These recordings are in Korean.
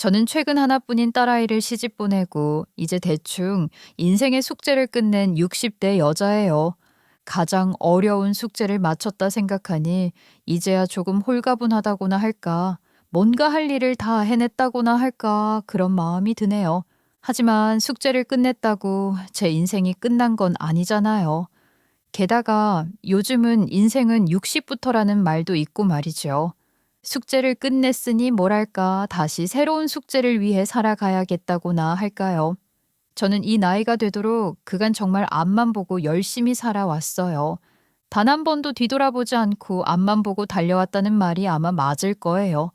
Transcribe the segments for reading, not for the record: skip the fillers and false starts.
저는 최근 하나뿐인 딸아이를 시집 보내고 이제 대충 인생의 숙제를 끝낸 60대 여자예요. 가장 어려운 숙제를 마쳤다 생각하니 이제야 조금 홀가분하다고나 할까, 뭔가 할 일을 다 해냈다고나 할까 그런 마음이 드네요. 하지만 숙제를 끝냈다고 제 인생이 끝난 건 아니잖아요. 게다가 요즘은 인생은 60부터라는 말도 있고 말이죠. 숙제를 끝냈으니 뭐랄까 다시 새로운 숙제를 위해 살아가야겠다고나 할까요? 저는 이 나이가 되도록 그간 정말 앞만 보고 열심히 살아왔어요. 단 한 번도 뒤돌아보지 않고 앞만 보고 달려왔다는 말이 아마 맞을 거예요.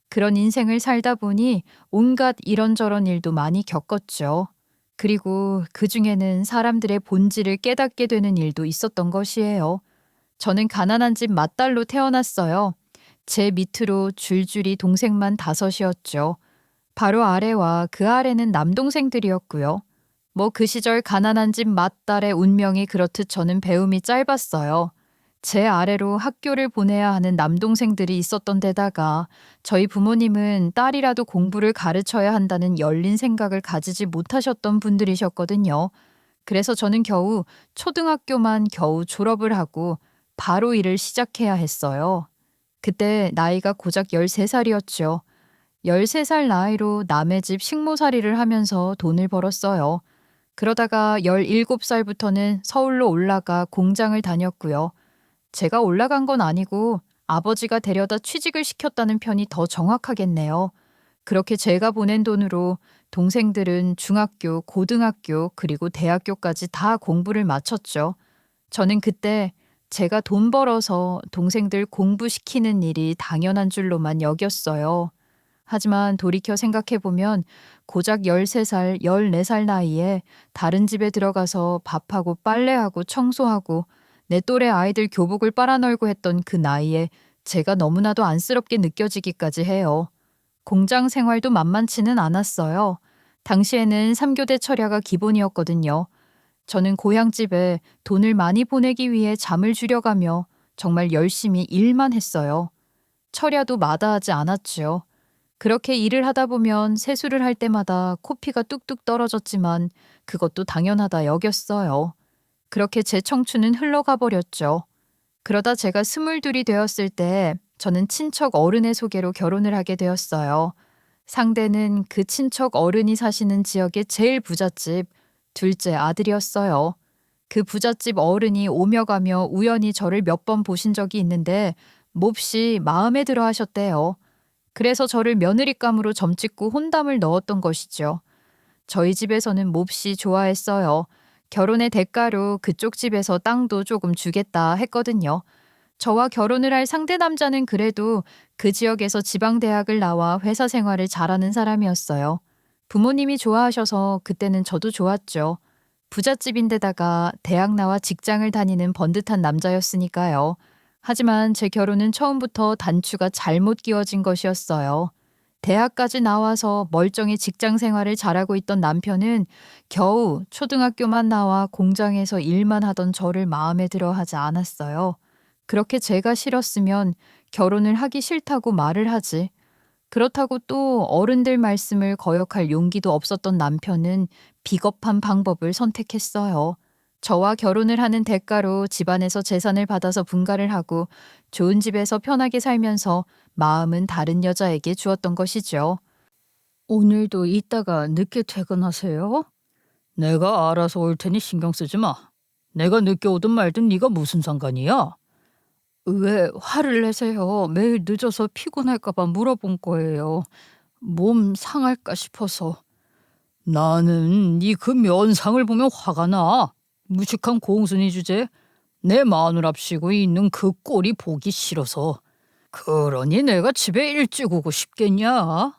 그런 인생을 살다 보니 온갖 이런저런 일도 많이 겪었죠. 그리고 그 중에는 사람들의 본질을 깨닫게 되는 일도 있었던 것이에요. 저는 가난한 집 맏딸로 태어났어요. 제 밑으로 줄줄이 동생만 다섯이었죠. 바로 아래와 그 아래는 남동생들이었고요. 뭐 그 시절 가난한 집 맏딸의 운명이 그렇듯 저는 배움이 짧았어요. 제 아래로 학교를 보내야 하는 남동생들이 있었던 데다가 저희 부모님은 딸이라도 공부를 가르쳐야 한다는 열린 생각을 가지지 못하셨던 분들이셨거든요. 그래서 저는 겨우 초등학교만 겨우 졸업을 하고 바로 일을 시작해야 했어요. 그때 나이가 고작 13살이었죠. 13살 나이로 남의 집 식모살이를 하면서 돈을 벌었어요. 그러다가 17살부터는 서울로 올라가 공장을 다녔고요. 제가 올라간 건 아니고 아버지가 데려다 취직을 시켰다는 편이 더 정확하겠네요. 그렇게 제가 보낸 돈으로 동생들은 중학교, 고등학교, 그리고 대학교까지 다 공부를 마쳤죠. 저는 그때 제가 돈 벌어서 동생들 공부시키는 일이 당연한 줄로만 여겼어요. 하지만 돌이켜 생각해보면 고작 13살, 14살 나이에 다른 집에 들어가서 밥하고 빨래하고 청소하고 내 또래 아이들 교복을 빨아널고 했던 그 나이에 제가 너무나도 안쓰럽게 느껴지기까지 해요. 공장 생활도 만만치는 않았어요. 당시에는 3교대 철야가 기본이었거든요. 저는 고향집에 돈을 많이 보내기 위해 잠을 줄여가며 정말 열심히 일만 했어요. 철야도 마다하지 않았지요. 그렇게 일을 하다 보면 세수를 할 때마다 코피가 뚝뚝 떨어졌지만 그것도 당연하다 여겼어요. 그렇게 제 청춘은 흘러가 버렸죠. 그러다 제가 22이 되었을 때 저는 친척 어른의 소개로 결혼을 하게 되었어요. 상대는 그 친척 어른이 사시는 지역의 제일 부잣집 둘째 아들이었어요. 그 부잣집 어른이 오며 가며 우연히 저를 몇 번 보신 적이 있는데 몹시 마음에 들어 하셨대요. 그래서 저를 며느리감으로 점찍고 혼담을 넣었던 것이죠. 저희 집에서는 몹시 좋아했어요. 결혼의 대가로 그쪽 집에서 땅도 조금 주겠다 했거든요. 저와 결혼을 할 상대 남자는 그래도 그 지역에서 지방대학을 나와 회사 생활을 잘하는 사람이었어요. 부모님이 좋아하셔서 그때는 저도 좋았죠. 부잣집인데다가 대학 나와 직장을 다니는 번듯한 남자였으니까요. 하지만 제 결혼은 처음부터 단추가 잘못 끼워진 것이었어요. 대학까지 나와서 멀쩡히 직장 생활을 잘하고 있던 남편은 겨우 초등학교만 나와 공장에서 일만 하던 저를 마음에 들어 하지 않았어요. 그렇게 제가 싫었으면 결혼을 하기 싫다고 말을 하지. 그렇다고 또 어른들 말씀을 거역할 용기도 없었던 남편은 비겁한 방법을 선택했어요. 저와 결혼을 하는 대가로 집안에서 재산을 받아서 분가를 하고 좋은 집에서 편하게 살면서 마음은 다른 여자에게 주었던 것이죠. 오늘도 이따가 늦게 퇴근하세요? 내가 알아서 올 테니 신경 쓰지 마. 내가 늦게 오든 말든 네가 무슨 상관이야? 왜 화를 내세요? 매일 늦어서 피곤할까 봐 물어본 거예요. 몸 상할까 싶어서. 나는 네 그 면상을 보면 화가 나. 무식한 공순이 주제. 내 마누랍시고 있는 그 꼴이 보기 싫어서. 그러니 내가 집에 일찍 오고 싶겠냐?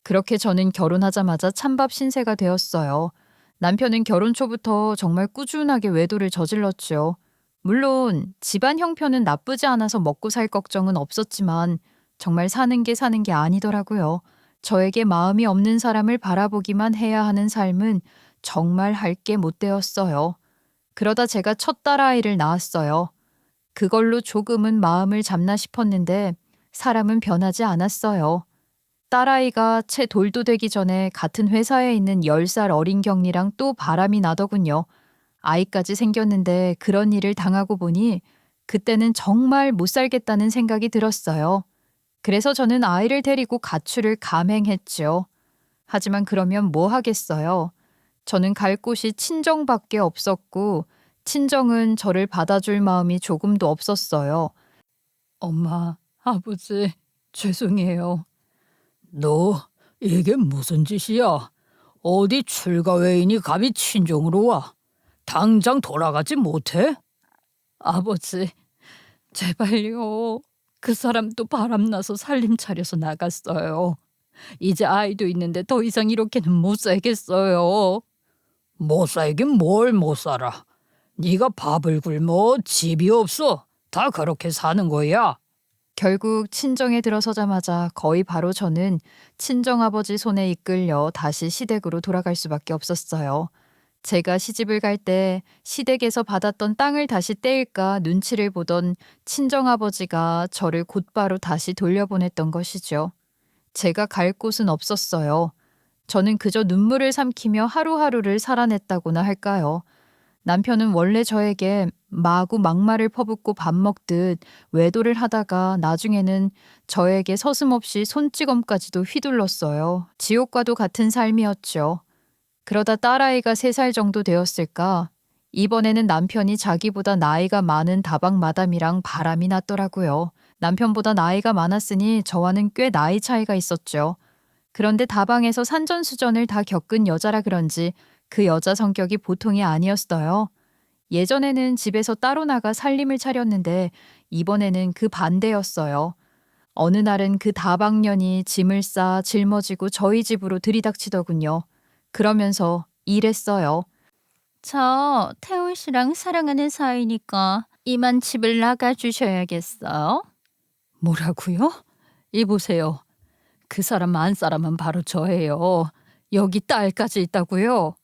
그렇게 저는 결혼하자마자 찬밥 신세가 되었어요. 남편은 결혼 초부터 정말 꾸준하게 외도를 저질렀죠. 물론 집안 형편은 나쁘지 않아서 먹고 살 걱정은 없었지만 정말 사는 게 사는 게 아니더라고요. 저에게 마음이 없는 사람을 바라보기만 해야 하는 삶은 정말 할 게 못 되었어요. 그러다 제가 첫 딸아이를 낳았어요. 그걸로 조금은 마음을 잡나 싶었는데 사람은 변하지 않았어요. 딸아이가 채 돌도 되기 전에 같은 회사에 있는 10살 어린 경리랑 또 바람이 나더군요. 아이까지 생겼는데 그런 일을 당하고 보니 그때는 정말 못 살겠다는 생각이 들었어요. 그래서 저는 아이를 데리고 가출을 감행했죠. 하지만 그러면 뭐 하겠어요. 저는 갈 곳이 친정밖에 없었고 친정은 저를 받아줄 마음이 조금도 없었어요. 엄마, 아버지, 죄송해요. 너 이게 무슨 짓이야? 어디 출가 외인이 감히 친정으로 와? 당장 돌아가지 못해? 아버지, 제발요. 그 사람도 바람나서 살림 차려서 나갔어요. 이제 아이도 있는데 더 이상 이렇게는 못 살겠어요. 못 살긴 뭘 못 살아. 네가 밥을 굶어 집이 없어. 다 그렇게 사는 거야. 결국 친정에 들어서자마자 거의 바로 저는 친정아버지 손에 이끌려 다시 시댁으로 돌아갈 수밖에 없었어요. 제가 시집을 갈 때 시댁에서 받았던 땅을 다시 떼일까 눈치를 보던 친정아버지가 저를 곧바로 다시 돌려보냈던 것이죠. 제가 갈 곳은 없었어요. 저는 그저 눈물을 삼키며 하루하루를 살아냈다고나 할까요. 남편은 원래 저에게 마구 막말을 퍼붓고 밥 먹듯 외도를 하다가 나중에는 저에게 서슴없이 손찌검까지도 휘둘렀어요. 지옥과도 같은 삶이었죠. 그러다 딸아이가 3살 정도 되었을까? 이번에는 남편이 자기보다 나이가 많은 다방 마담이랑 바람이 났더라고요. 남편보다 나이가 많았으니 저와는 꽤 나이 차이가 있었죠. 그런데 다방에서 산전수전을 다 겪은 여자라 그런지 그 여자 성격이 보통이 아니었어요. 예전에는 집에서 따로 나가 살림을 차렸는데 이번에는 그 반대였어요. 어느 날은 그 다방년이 짐을 싸 짊어지고 저희 집으로 들이닥치더군요. 그러면서 이랬어요. 저 태훈 씨랑 사랑하는 사이니까 이만 집을 나가주셔야겠어요. 뭐라고요? 이보세요. 그 사람 안 사람은 바로 저예요. 여기 딸까지 있다고요?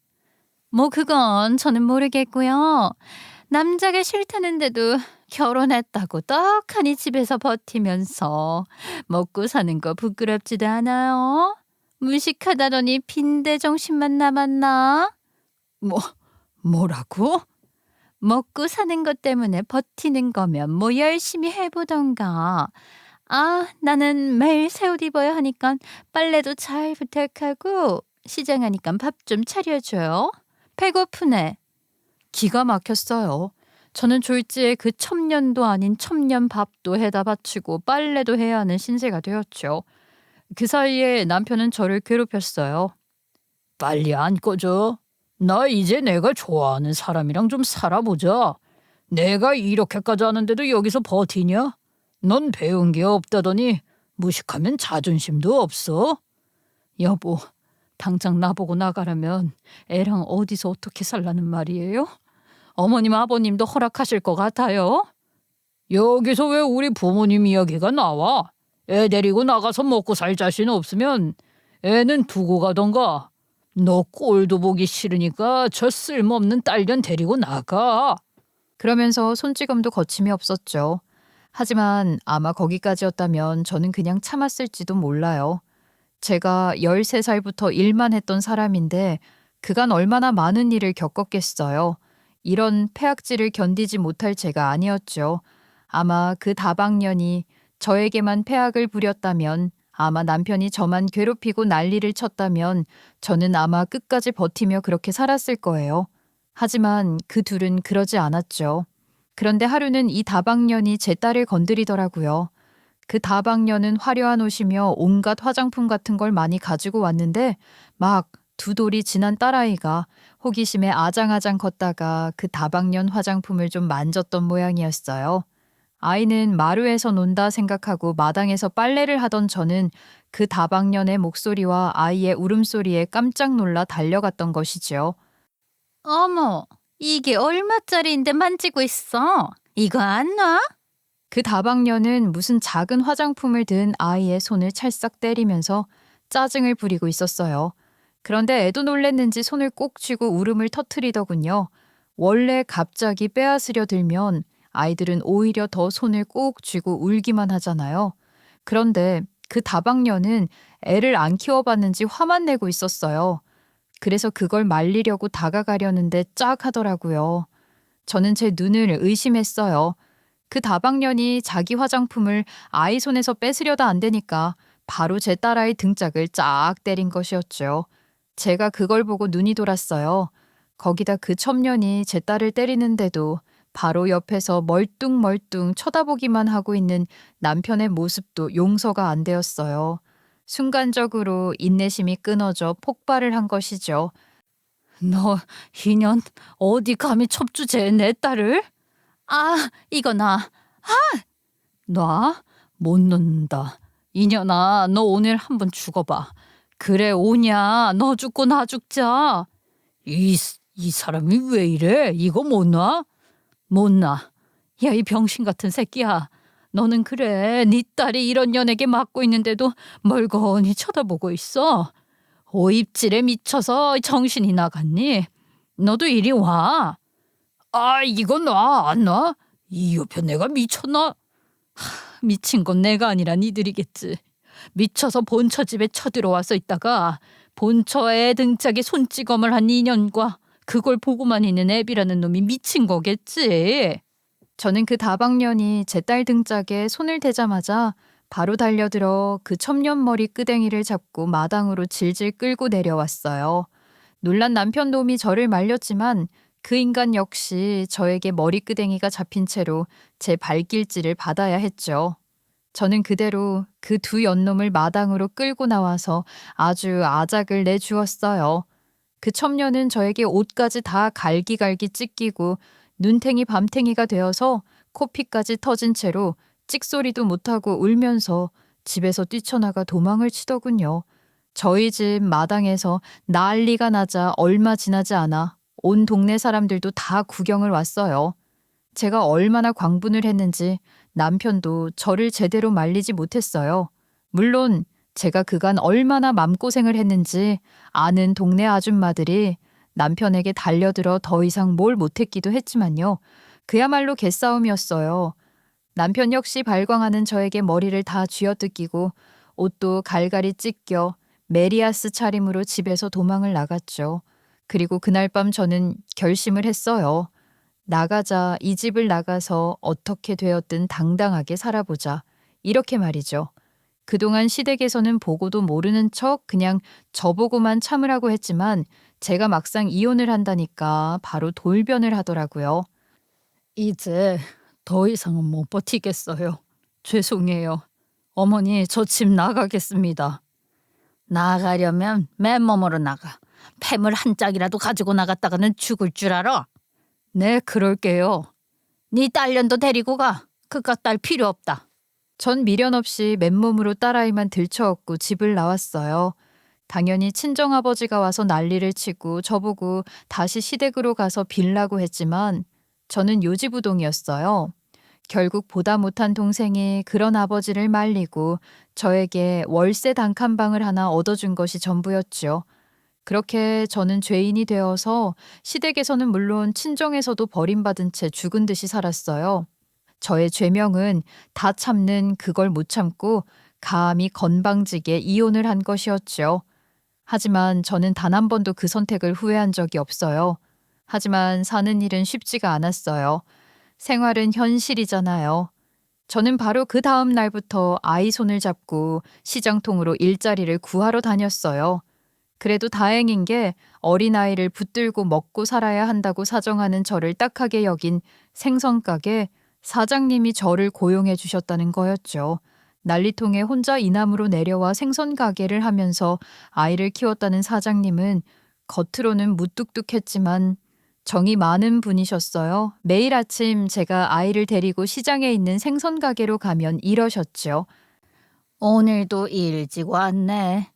뭐 그건 저는 모르겠고요. 남자가 싫다는데도 결혼했다고 떡하니 집에서 버티면서 먹고 사는 거 부끄럽지도 않아요? 무식하다더니 빈대 정신만 남았나? 뭐라고? 먹고 사는 것 때문에 버티는 거면 뭐 열심히 해보던가. 아, 나는 매일 새 옷 입어야 하니까 빨래도 잘 부탁하고 시장 하니까 밥 좀 차려줘요. 배고프네. 기가 막혔어요. 저는 졸지에 그 첨년도 아닌 첨년 밥도 해다 바치고 빨래도 해야 하는 신세가 되었죠. 그 사이에 남편은 저를 괴롭혔어요. 빨리 안 꺼져. 나 이제 내가 좋아하는 사람이랑 좀 살아보자. 내가 이렇게까지 하는데도 여기서 버티냐? 넌 배운 게 없다더니 무식하면 자존심도 없어. 여보, 당장 나보고 나가라면 애랑 어디서 어떻게 살라는 말이에요? 어머님 아버님도 허락하실 것 같아요? 여기서 왜 우리 부모님 이야기가 나와? 애 데리고 나가서 먹고 살 자신 없으면 애는 두고 가던가. 너 꼴도 보기 싫으니까 저 쓸모없는 딸년 데리고 나가. 그러면서 손찌검도 거침이 없었죠. 하지만 아마 거기까지였다면 저는 그냥 참았을지도 몰라요. 제가 13살부터 일만 했던 사람인데 그간 얼마나 많은 일을 겪었겠어요. 이런 폐악질을 견디지 못할 제가 아니었죠. 아마 그 다방년이 저에게만 폐악을 부렸다면, 아마 남편이 저만 괴롭히고 난리를 쳤다면 저는 아마 끝까지 버티며 그렇게 살았을 거예요. 하지만 그 둘은 그러지 않았죠. 그런데 하루는 이 다방년이 제 딸을 건드리더라고요. 그 다방년은 화려한 옷이며 온갖 화장품 같은 걸 많이 가지고 왔는데 막 두 돌이 지난 딸아이가 호기심에 아장아장 걷다가 그 다방년 화장품을 좀 만졌던 모양이었어요. 아이는 마루에서 논다 생각하고 마당에서 빨래를 하던 저는 그 다방년의 목소리와 아이의 울음소리에 깜짝 놀라 달려갔던 것이지요. 어머, 이게 얼마짜리인데 만지고 있어? 이거 안 놔? 그 다방년은 무슨 작은 화장품을 든 아이의 손을 찰싹 때리면서 짜증을 부리고 있었어요. 그런데 애도 놀랬는지 손을 꼭 쥐고 울음을 터트리더군요. 원래 갑자기 빼앗으려 들면 아이들은 오히려 더 손을 꼭 쥐고 울기만 하잖아요. 그런데 그 다방년은 애를 안 키워봤는지 화만 내고 있었어요. 그래서 그걸 말리려고 다가가려는데 짝 하더라고요. 저는 제 눈을 의심했어요. 그 다방년이 자기 화장품을 아이 손에서 뺏으려다 안 되니까 바로 제 딸아이 등짝을 쫙 때린 것이었죠. 제가 그걸 보고 눈이 돌았어요. 거기다 그 첩년이 제 딸을 때리는데도 바로 옆에서 멀뚱멀뚱 쳐다보기만 하고 있는 남편의 모습도 용서가 안 되었어요. 순간적으로 인내심이 끊어져 폭발을 한 것이죠. 너 이년 어디 감히 첩주제 내 딸을? 아, 이거 나. 놔? 못 놓는다. 이년아, 너 오늘 한번 죽어봐. 그래 오냐? 너 죽고 나 죽자. 이 사람이 왜 이래? 이거 못 놔? 못 놔. 야, 이 병신 같은 새끼야. 너는 그래. 네 딸이 이런 년에게 맞고 있는데도 멀거니 쳐다보고 있어. 오입질에 미쳐서 정신이 나갔니? 너도 이리 와. 아, 이거 놔, 안 놔? 이 옆에 내가 미쳤나? 미친 건 내가 아니라 니들이겠지. 미쳐서 본처 집에 쳐들어와서 있다가 본처의 등짝에 손찌검을 한 인연과 그걸 보고만 있는 애비라는 놈이 미친 거겠지. 저는 그 다방년이 제 딸 등짝에 손을 대자마자 바로 달려들어 그 첩년머리 끄댕이를 잡고 마당으로 질질 끌고 내려왔어요. 놀란 남편 놈이 저를 말렸지만 그 인간 역시 저에게 머리 끄댕이가 잡힌 채로 제 발길질을 받아야 했죠. 저는 그대로 그 두 연놈을 마당으로 끌고 나와서 아주 아작을 내주었어요. 그 첩년은 저에게 옷까지 다 갈기갈기 찢기고 눈탱이 밤탱이가 되어서 코피까지 터진 채로 찍소리도 못하고 울면서 집에서 뛰쳐나가 도망을 치더군요. 저희 집 마당에서 난리가 나자 얼마 지나지 않아 온 동네 사람들도 다 구경을 왔어요. 제가 얼마나 광분을 했는지 남편도 저를 제대로 말리지 못했어요. 물론 제가 그간 얼마나 맘고생을 했는지 아는 동네 아줌마들이 남편에게 달려들어 더 이상 뭘 못했기도 했지만요. 그야말로 개싸움이었어요. 남편 역시 발광하는 저에게 머리를 다 쥐어뜯기고 옷도 갈갈이 찢겨 메리아스 차림으로 집에서 도망을 나갔죠. 그리고 그날 밤 저는 결심을 했어요. 나가자, 이 집을 나가서 어떻게 되었든 당당하게 살아보자. 이렇게 말이죠. 그동안 시댁에서는 보고도 모르는 척 그냥 저보고만 참으라고 했지만 제가 막상 이혼을 한다니까 바로 돌변을 하더라고요. 이제 더 이상은 못 버티겠어요. 죄송해요. 어머니, 저 집 나가겠습니다. 나가려면 맨몸으로 나가. 폐물 한 짝이라도 가지고 나갔다가는 죽을 줄 알아. 네, 그럴게요. 네 딸년도 데리고 가. 그깟 딸 필요 없다. 전 미련 없이 맨몸으로 딸아이만 들쳐업고 집을 나왔어요. 당연히 친정아버지가 와서 난리를 치고 저보고 다시 시댁으로 가서 빌라고 했지만 저는 요지부동이었어요. 결국 보다 못한 동생이 그런 아버지를 말리고 저에게 월세 단칸방을 하나 얻어준 것이 전부였죠. 그렇게 저는 죄인이 되어서 시댁에서는 물론 친정에서도 버림받은 채 죽은 듯이 살았어요. 저의 죄명은 다 참는 그걸 못 참고 감히 건방지게 이혼을 한 것이었죠. 하지만 저는 단 한 번도 그 선택을 후회한 적이 없어요. 하지만 사는 일은 쉽지가 않았어요. 생활은 현실이잖아요. 저는 바로 그 다음 날부터 아이 손을 잡고 시장통으로 일자리를 구하러 다녔어요. 그래도 다행인 게 어린아이를 붙들고 먹고 살아야 한다고 사정하는 저를 딱하게 여긴 생선가게 사장님이 저를 고용해 주셨다는 거였죠. 난리통에 혼자 이남으로 내려와 생선 가게를 하면서 아이를 키웠다는 사장님은 겉으로는 무뚝뚝했지만 정이 많은 분이셨어요. 매일 아침 제가 아이를 데리고 시장에 있는 생선 가게로 가면 이러셨죠. 오늘도 일찍 왔네.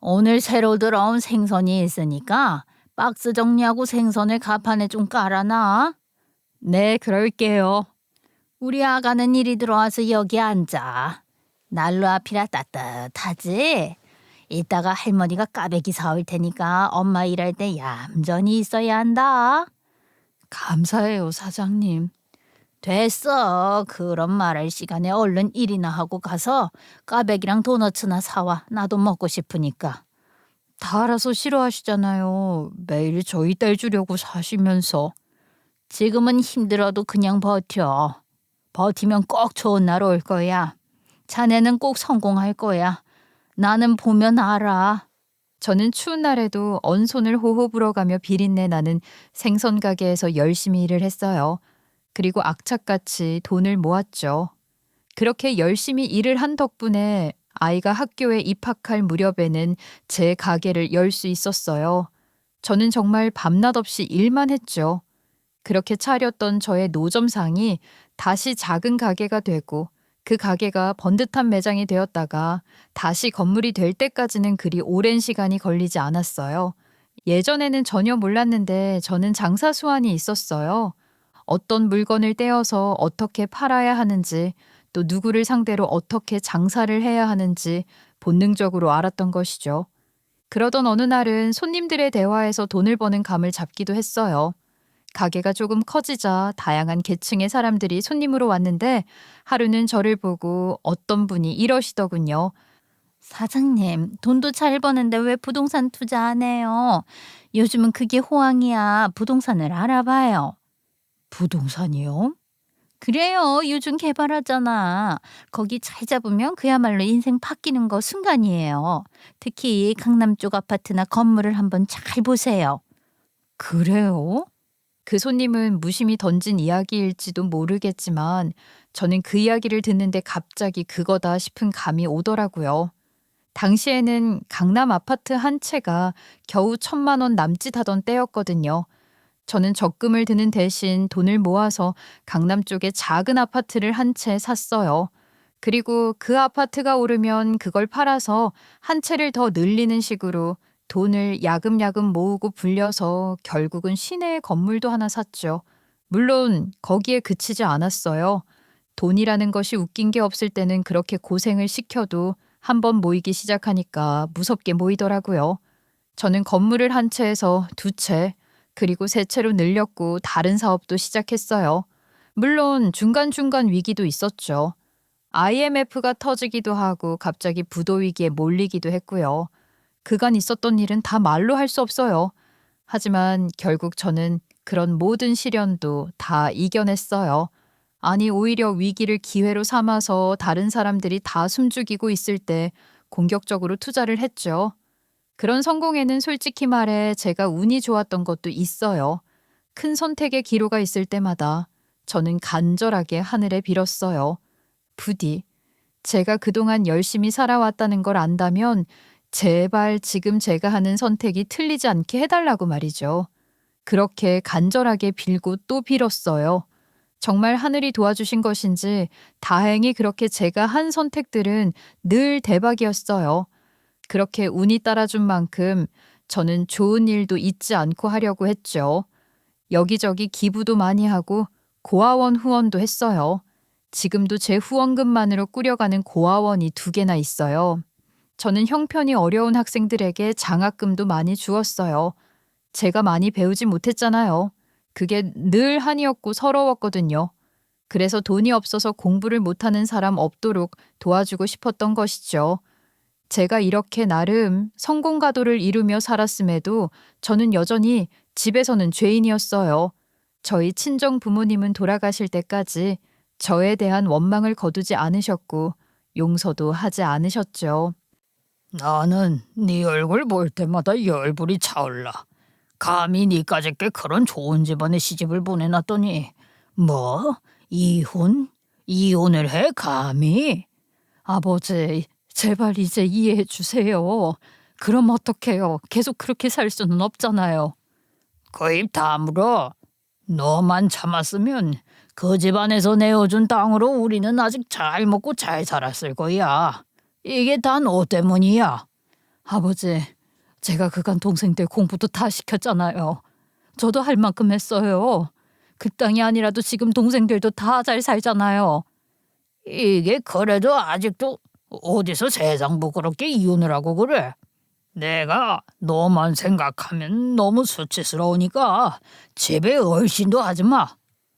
오늘 새로 들어온 생선이 있으니까 박스 정리하고 생선을 가판에 좀 깔아놔. 네, 그럴게요. 우리 아가는 일이 들어와서 여기 앉아. 난로 앞이라 따뜻하지? 이따가 할머니가 까베기 사올 테니까 엄마 일할 때 얌전히 있어야 한다. 감사해요, 사장님. 됐어. 그런 말할 시간에 얼른 일이나 하고 가서 까백이랑 도너츠나 사와. 나도 먹고 싶으니까. 다 알아서 싫어하시잖아요. 매일 저희 딸 주려고 사시면서. 지금은 힘들어도 그냥 버텨. 버티면 꼭 좋은 날 올 거야. 자네는 꼭 성공할 거야. 나는 보면 알아. 저는 추운 날에도 언손을 호호 불어가며 비린내 나는 생선 가게에서 열심히 일을 했어요. 그리고 악착같이 돈을 모았죠. 그렇게 열심히 일을 한 덕분에 아이가 학교에 입학할 무렵에는 제 가게를 열 수 있었어요. 저는 정말 밤낮 없이 일만 했죠. 그렇게 차렸던 저의 노점상이 다시 작은 가게가 되고 그 가게가 번듯한 매장이 되었다가 다시 건물이 될 때까지는 그리 오랜 시간이 걸리지 않았어요. 예전에는 전혀 몰랐는데 저는 장사 수완이 있었어요. 어떤 물건을 떼어서 어떻게 팔아야 하는지, 또 누구를 상대로 어떻게 장사를 해야 하는지 본능적으로 알았던 것이죠. 그러던 어느 날은 손님들의 대화에서 돈을 버는 감을 잡기도 했어요. 가게가 조금 커지자 다양한 계층의 사람들이 손님으로 왔는데 하루는 저를 보고 어떤 분이 이러시더군요. 사장님, 돈도 잘 버는데 왜 부동산 투자 안 해요? 요즘은 그게 호황이야. 부동산을 알아봐요. 부동산이요? 그래요. 요즘 개발하잖아. 거기 잘 잡으면 그야말로 인생 바뀌는 거 순간이에요. 특히 강남 쪽 아파트나 건물을 한번 잘 보세요. 그래요? 그 손님은 무심히 던진 이야기일지도 모르겠지만 저는 그 이야기를 듣는데 갑자기 그거다 싶은 감이 오더라고요. 당시에는 강남 아파트 한 채가 겨우 1,000만 원 남짓 하던 때였거든요. 저는 적금을 드는 대신 돈을 모아서 강남 쪽에 작은 아파트를 한 채 샀어요. 그리고 그 아파트가 오르면 그걸 팔아서 한 채를 더 늘리는 식으로 돈을 야금야금 모으고 불려서 결국은 시내에 건물도 하나 샀죠. 물론 거기에 그치지 않았어요. 돈이라는 것이 웃긴 게 없을 때는 그렇게 고생을 시켜도 한번 모이기 시작하니까 무섭게 모이더라고요. 저는 건물을 한 채에서 두 채, 그리고 세 채로 늘렸고 다른 사업도 시작했어요. 물론 중간중간 위기도 있었죠. IMF가 터지기도 하고 갑자기 부도 위기에 몰리기도 했고요. 그간 있었던 일은 다 말로 할 수 없어요. 하지만 결국 저는 그런 모든 시련도 다 이겨냈어요. 아니, 오히려 위기를 기회로 삼아서 다른 사람들이 다 숨죽이고 있을 때 공격적으로 투자를 했죠. 그런 성공에는 솔직히 말해 제가 운이 좋았던 것도 있어요. 큰 선택의 기로가 있을 때마다 저는 간절하게 하늘에 빌었어요. 부디 제가 그동안 열심히 살아왔다는 걸 안다면 제발 지금 제가 하는 선택이 틀리지 않게 해달라고 말이죠. 그렇게 간절하게 빌고 또 빌었어요. 정말 하늘이 도와주신 것인지 다행히 그렇게 제가 한 선택들은 늘 대박이었어요. 그렇게 운이 따라준 만큼 저는 좋은 일도 잊지 않고 하려고 했죠. 여기저기 기부도 많이 하고 고아원 후원도 했어요. 지금도 제 후원금만으로 꾸려가는 고아원이 2개나 있어요. 저는 형편이 어려운 학생들에게 장학금도 많이 주었어요. 제가 많이 배우지 못했잖아요. 그게 늘 한이었고 서러웠거든요. 그래서 돈이 없어서 공부를 못하는 사람 없도록 도와주고 싶었던 것이죠. 제가 이렇게 나름 성공가도를 이루며 살았음에도 저는 여전히 집에서는 죄인이었어요. 저희 친정 부모님은 돌아가실 때까지 저에 대한 원망을 거두지 않으셨고 용서도 하지 않으셨죠. 나는 네 얼굴 볼 때마다 열불이 차올라. 감히 니까짓게 그런 좋은 집안에 시집을 보내놨더니 뭐? 이혼? 이혼을 해 감히? 아버지, 제발 이제 이해해 주세요. 그럼 어떡해요? 계속 그렇게 살 수는 없잖아요. 그 입 다물어. 너만 참았으면 그 집안에서 내어준 땅으로 우리는 아직 잘 먹고 잘 살았을 거야. 이게 다 너 때문이야. 아버지, 제가 그간 동생들 공부도 다 시켰잖아요. 저도 할 만큼 했어요. 그 땅이 아니라도 지금 동생들도 다 잘 살잖아요. 이게 그래도 아직도 어디서 세상 부끄럽게 이혼을 하고 그래. 내가 너만 생각하면 너무 수치스러우니까 집에 얼씬도 하지 마.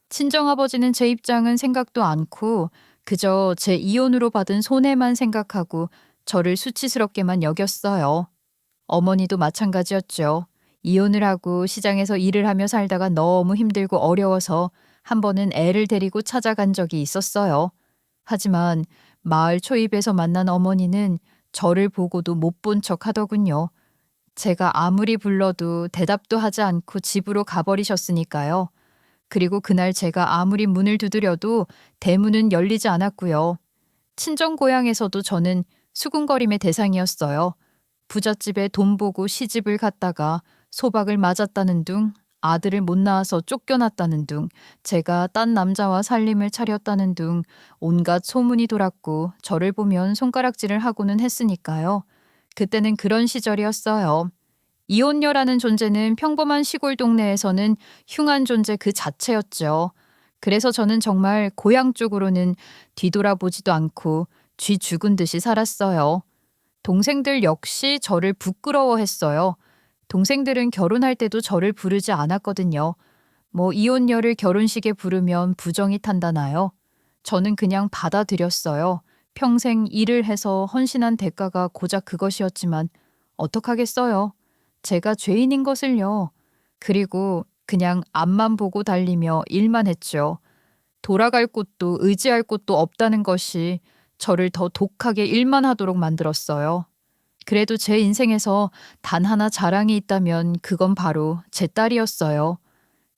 친정아버지는 제 입장은 생각도 않고 그저 제 이혼으로 받은 손해만 생각하고 저를 수치스럽게만 여겼어요. 어머니도 마찬가지였죠. 이혼을 하고 시장에서 일을 하며 살다가 너무 힘들고 어려워서 한 번은 애를 데리고 찾아간 적이 있었어요. 하지만 마을 초입에서 만난 어머니는 저를 보고도 못 본 척 하더군요. 제가 아무리 불러도 대답도 하지 않고 집으로 가버리셨으니까요. 그리고 그날 제가 아무리 문을 두드려도 대문은 열리지 않았고요. 친정 고향에서도 저는 수군거림의 대상이었어요. 부잣집에 돈 보고 시집을 갔다가 소박을 맞았다는 둥, 아들을 못 낳아서 쫓겨났다는 둥, 제가 딴 남자와 살림을 차렸다는 둥, 온갖 소문이 돌았고 저를 보면 손가락질을 하고는 했으니까요. 그때는 그런 시절이었어요. 이혼녀라는 존재는 평범한 시골 동네에서는 흉한 존재 그 자체였죠. 그래서 저는 정말 고향 쪽으로는 뒤돌아보지도 않고 쥐 죽은 듯이 살았어요. 동생들 역시 저를 부끄러워했어요. 동생들은 결혼할 때도 저를 부르지 않았거든요. 뭐 이혼녀를 결혼식에 부르면 부정이 탄다나요? 저는 그냥 받아들였어요. 평생 일을 해서 헌신한 대가가 고작 그것이었지만 어떡하겠어요. 제가 죄인인 것을요. 그리고 그냥 앞만 보고 달리며 일만 했죠. 돌아갈 곳도 의지할 곳도 없다는 것이 저를 더 독하게 일만 하도록 만들었어요. 그래도 제 인생에서 단 하나 자랑이 있다면 그건 바로 제 딸이었어요.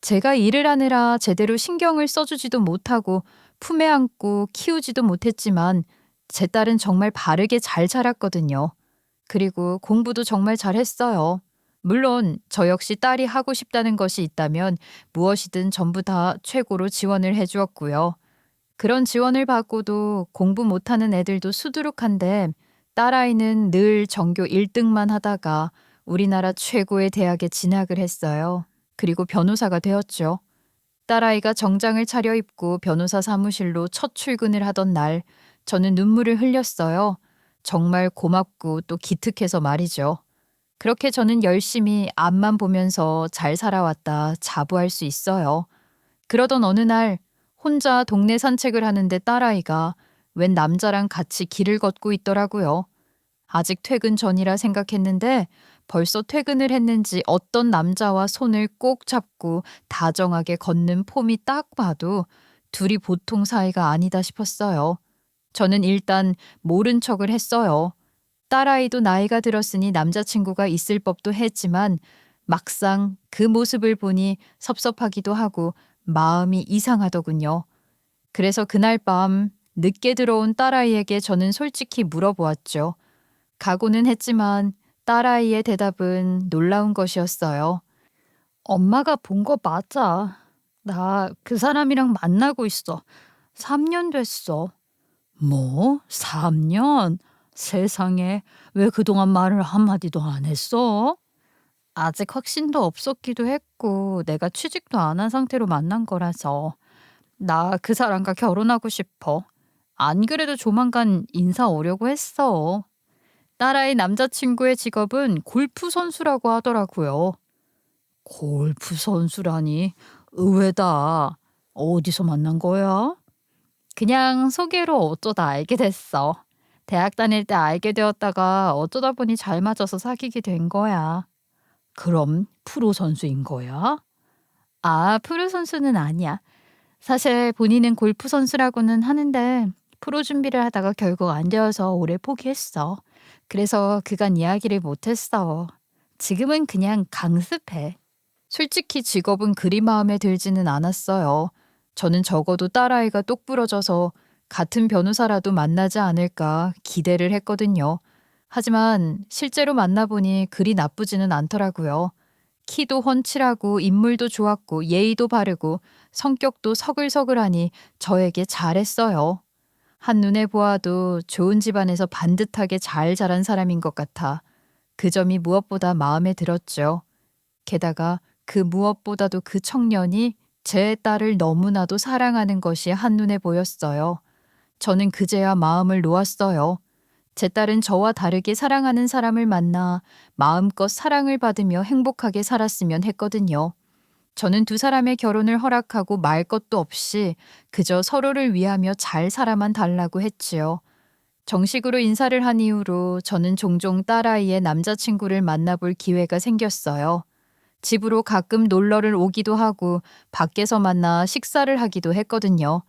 제가 일을 하느라 제대로 신경을 써주지도 못하고 품에 안고 키우지도 못했지만 제 딸은 정말 바르게 잘 자랐거든요. 그리고 공부도 정말 잘했어요. 물론 저 역시 딸이 하고 싶다는 것이 있다면 무엇이든 전부 다 최고로 지원을 해주었고요. 그런 지원을 받고도 공부 못하는 애들도 수두룩한데 딸아이는 늘 전교 1등만 하다가 우리나라 최고의 대학에 진학을 했어요. 그리고 변호사가 되었죠. 딸아이가 정장을 차려입고 변호사 사무실로 첫 출근을 하던 날 저는 눈물을 흘렸어요. 정말 고맙고 또 기특해서 말이죠. 그렇게 저는 열심히 앞만 보면서 잘 살아왔다 자부할 수 있어요. 그러던 어느 날 혼자 동네 산책을 하는데 딸아이가 웬 남자랑 같이 길을 걷고 있더라고요. 아직 퇴근 전이라 생각했는데 벌써 퇴근을 했는지 어떤 남자와 손을 꼭 잡고 다정하게 걷는 폼이 딱 봐도 둘이 보통 사이가 아니다 싶었어요. 저는 일단 모른 척을 했어요. 딸아이도 나이가 들었으니 남자친구가 있을 법도 했지만 막상 그 모습을 보니 섭섭하기도 하고 마음이 이상하더군요. 그래서 그날 밤 늦게 들어온 딸아이에게 저는 솔직히 물어보았죠. 각오는 했지만 딸아이의 대답은 놀라운 것이었어요. 엄마가 본 거 맞아. 나 그 사람이랑 만나고 있어. 3년 됐어. 뭐? 3년? 세상에, 왜 그동안 말을 한마디도 안 했어? 아직 확신도 없었기도 했고 내가 취직도 안 한 상태로 만난 거라서 나 그 사람과 결혼하고 싶어. 안 그래도 조만간 인사 오려고 했어. 딸아이 남자친구의 직업은 골프 선수라고 하더라고요. 골프 선수라니, 의외다. 어디서 만난 거야? 그냥 소개로 어쩌다 알게 됐어. 대학 다닐 때 알게 되었다가 어쩌다 보니 잘 맞아서 사귀게 된 거야. 그럼 프로 선수인 거야? 아, 프로 선수는 아니야. 사실 본인은 골프 선수라고는 하는데 프로 준비를 하다가 결국 안 되어서 올해 포기했어. 그래서 그간 이야기를 못했어. 지금은 그냥 강습해. 솔직히 직업은 그리 마음에 들지는 않았어요. 저는 적어도 딸아이가 똑부러져서 같은 변호사라도 만나지 않을까 기대를 했거든요. 하지만 실제로 만나보니 그리 나쁘지는 않더라고요. 키도 훤칠하고 인물도 좋았고 예의도 바르고 성격도 서글서글하니 저에게 잘했어요. 한눈에 보아도 좋은 집안에서 반듯하게 잘 자란 사람인 것 같아 그 점이 무엇보다 마음에 들었죠. 게다가 그 무엇보다도 그 청년이 제 딸을 너무나도 사랑하는 것이 한눈에 보였어요. 저는 그제야 마음을 놓았어요. 제 딸은 저와 다르게 사랑하는 사람을 만나 마음껏 사랑을 받으며 행복하게 살았으면 했거든요. 저는 두 사람의 결혼을 허락하고 말 것도 없이 그저 서로를 위하며 잘 살아만 달라고 했지요. 정식으로 인사를 한 이후로 저는 종종 딸아이의 남자친구를 만나볼 기회가 생겼어요. 집으로 가끔 놀러를 오기도 하고 밖에서 만나 식사를 하기도 했거든요.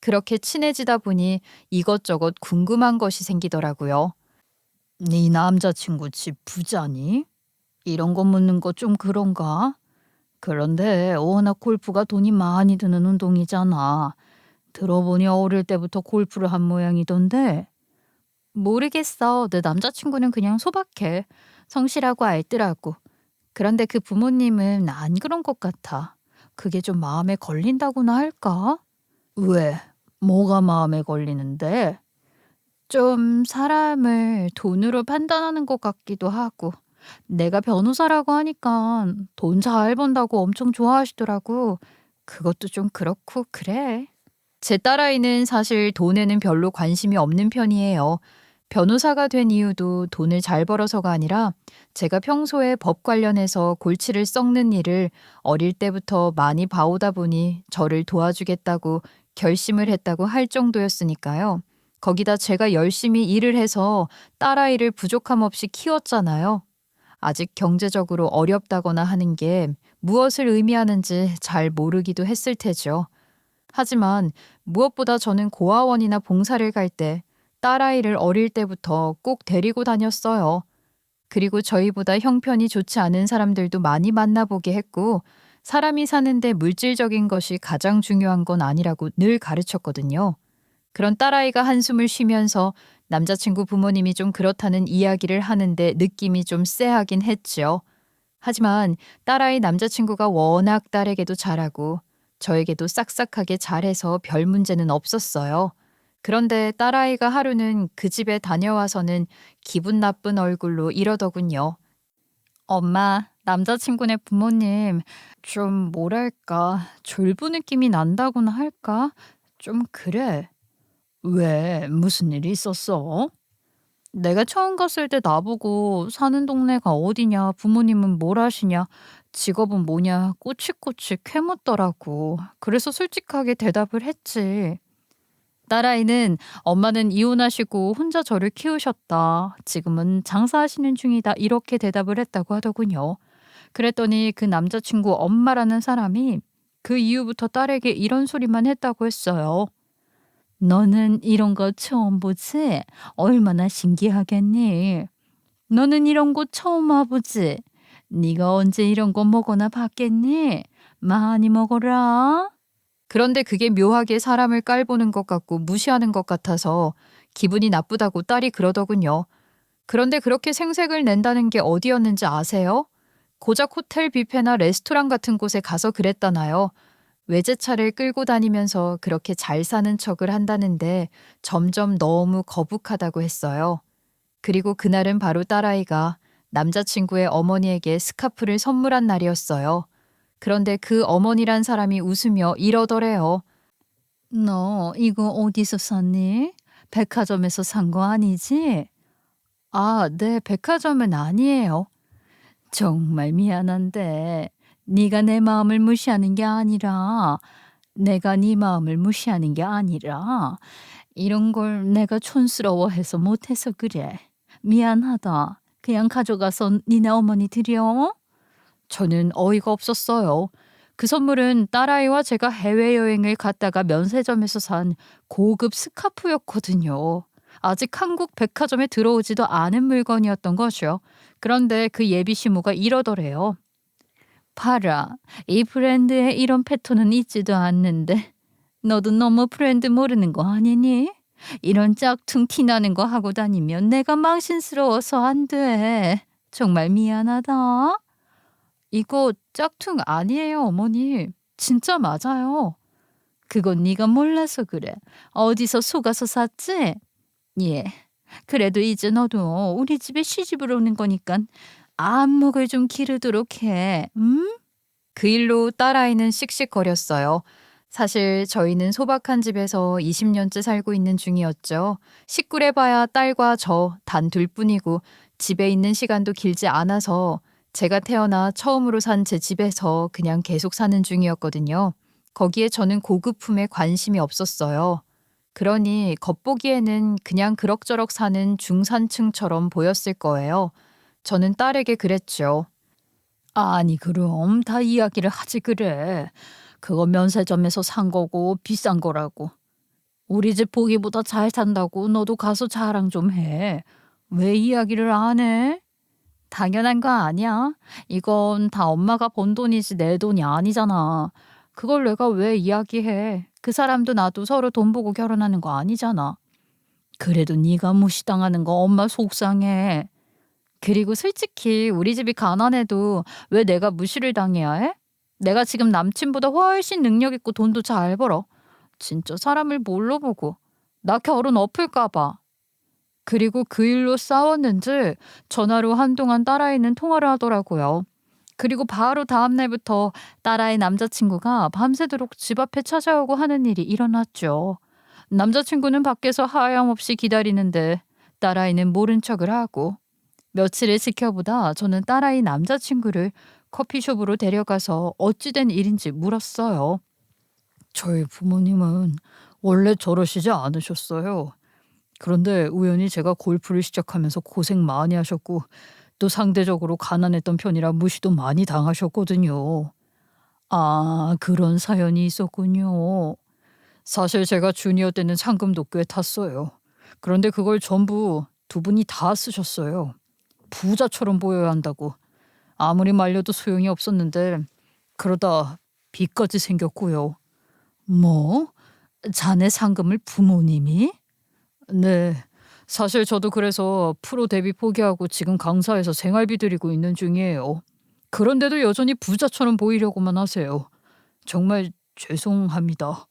그렇게 친해지다 보니 이것저것 궁금한 것이 생기더라고요. 네 남자친구 집 부자니? 이런 거 묻는 거 좀 그런가? 그런데 워낙 골프가 돈이 많이 드는 운동이잖아. 들어보니 어릴 때부터 골프를 한 모양이던데. 모르겠어. 내 남자친구는 그냥 소박해. 성실하고 알뜰하고. 그런데 그 부모님은 안 그런 것 같아. 그게 좀 마음에 걸린다고나 할까? 왜? 뭐가 마음에 걸리는데? 좀 사람을 돈으로 판단하는 것 같기도 하고. 내가 변호사라고 하니까 돈 잘 번다고 엄청 좋아하시더라고. 그것도 좀 그렇고 그래. 제 딸아이는 사실 돈에는 별로 관심이 없는 편이에요. 변호사가 된 이유도 돈을 잘 벌어서가 아니라 제가 평소에 법 관련해서 골치를 썩는 일을 어릴 때부터 많이 봐오다 보니 저를 도와주겠다고 결심을 했다고 할 정도였으니까요. 거기다 제가 열심히 일을 해서 딸아이를 부족함 없이 키웠잖아요. 아직 경제적으로 어렵다거나 하는 게 무엇을 의미하는지 잘 모르기도 했을 테죠. 하지만 무엇보다 저는 고아원이나 봉사를 갈 때 딸아이를 어릴 때부터 꼭 데리고 다녔어요. 그리고 저희보다 형편이 좋지 않은 사람들도 많이 만나보게 했고, 사람이 사는데 물질적인 것이 가장 중요한 건 아니라고 늘 가르쳤거든요. 그런 딸아이가 한숨을 쉬면서 남자친구 부모님이 좀 그렇다는 이야기를 하는데 느낌이 좀 쎄하긴 했지요. 하지만 딸아이 남자친구가 워낙 딸에게도 잘하고 저에게도 싹싹하게 잘해서 별 문제는 없었어요. 그런데 딸아이가 하루는 그 집에 다녀와서는 기분 나쁜 얼굴로 이러더군요. 엄마, 남자친구네 부모님 좀 뭐랄까 졸부 느낌이 난다고나 할까? 좀 그래. 왜? 무슨 일이 있었어? 내가 처음 갔을 때 나보고 사는 동네가 어디냐, 부모님은 뭘 하시냐, 직업은 뭐냐, 꼬치꼬치 캐묻더라고. 그래서 솔직하게 대답을 했지. 딸아이는 엄마는 이혼하시고 혼자 저를 키우셨다. 지금은 장사하시는 중이다. 이렇게 대답을 했다고 하더군요. 그랬더니 그 남자친구 엄마라는 사람이 그 이후부터 딸에게 이런 소리만 했다고 했어요. 너는 이런 거 처음 보지? 얼마나 신기하겠니? 너는 이런 곳 처음 와보지? 네가 언제 이런 거 먹어나 봤겠니? 많이 먹어라. 그런데 그게 묘하게 사람을 깔보는 것 같고 무시하는 것 같아서 기분이 나쁘다고 딸이 그러더군요. 그런데 그렇게 생색을 낸다는 게 어디였는지 아세요? 고작 호텔 뷔페나 레스토랑 같은 곳에 가서 그랬다나요. 외제차를 끌고 다니면서 그렇게 잘 사는 척을 한다는데 점점 너무 거북하다고 했어요. 그리고 그날은 바로 딸아이가 남자친구의 어머니에게 스카프를 선물한 날이었어요. 그런데 그 어머니란 사람이 웃으며 이러더래요. 너 이거 어디서 샀니? 백화점에서 산 거 아니지? 아, 네, 백화점은 아니에요. 정말 미안한데 네가 내 마음을 무시하는 게 아니라 내가 네 마음을 무시하는 게 아니라 이런 걸 내가 촌스러워해서 못해서 그래. 미안하다. 그냥 가져가서 니네 어머니 드려. 저는 어이가 없었어요. 그 선물은 딸아이와 제가 해외여행을 갔다가 면세점에서 산 고급 스카프였거든요. 아직 한국 백화점에 들어오지도 않은 물건이었던 거죠. 그런데 그 예비 시모가 이러더래요. 봐라. 이 브랜드에 이런 패턴은 있지도 않는데 너도 너무 브랜드 모르는 거 아니니? 이런 짝퉁 티나는 거 하고 다니면 내가 망신스러워서 안 돼. 정말 미안하다. 이거 짝퉁 아니에요, 어머니. 진짜 맞아요. 그건 네가 몰라서 그래. 어디서 속아서 샀지? 예. 그래도 이제 너도 우리 집에 시집을 오는 거니까 안목을 좀 기르도록 해. 응? 그 일로 딸아이는 씩씩거렸어요. 사실 저희는 소박한 집에서 20년째 살고 있는 중이었죠. 식구래 봐야 딸과 저 단 둘뿐이고 집에 있는 시간도 길지 않아서 제가 태어나 처음으로 산 제 집에서 그냥 계속 사는 중이었거든요. 거기에 저는 고급품에 관심이 없었어요. 그러니 겉보기에는 그냥 그럭저럭 사는 중산층처럼 보였을 거예요. 저는 딸에게 그랬죠. 아니 그럼 다 이야기를 하지 그래. 그거 면세점에서 산 거고 비싼 거라고. 우리 집 보기보다 잘 산다고 너도 가서 자랑 좀 해. 왜 이야기를 안 해? 당연한 거 아니야. 이건 다 엄마가 번 돈이지 내 돈이 아니잖아. 그걸 내가 왜 이야기해? 그 사람도 나도 서로 돈 보고 결혼하는 거 아니잖아. 그래도 네가 무시당하는 거 엄마 속상해. 그리고 솔직히 우리 집이 가난해도 왜 내가 무시를 당해야 해? 내가 지금 남친보다 훨씬 능력 있고 돈도 잘 벌어. 진짜 사람을 뭘로 보고. 나 결혼 엎을까 봐. 그리고 그 일로 싸웠는지 전화로 한동안 딸아이는 통화를 하더라고요. 그리고 바로 다음 날부터 딸아이 남자친구가 밤새도록 집 앞에 찾아오고 하는 일이 일어났죠. 남자친구는 밖에서 하염없이 기다리는데 딸아이는 모른 척을 하고 며칠을 지켜보다 저는 딸아이 남자친구를 커피숍으로 데려가서 어찌된 일인지 물었어요. 저희 부모님은 원래 저러시지 않으셨어요. 그런데 우연히 제가 골프를 시작하면서 고생 많이 하셨고 또 상대적으로 가난했던 편이라 무시도 많이 당하셨거든요. 아, 그런 사연이 있었군요. 사실 제가 주니어 때는 상금도 꽤 탔어요. 그런데 그걸 전부 두 분이 다 쓰셨어요. 부자처럼 보여야 한다고. 아무리 말려도 소용이 없었는데 그러다 빚까지 생겼고요. 뭐? 자네 상금을 부모님이? 네. 사실 저도 그래서 프로 데뷔 포기하고 지금 강사에서 생활비 드리고 있는 중이에요. 그런데도 여전히 부자처럼 보이려고만 하세요. 정말 죄송합니다.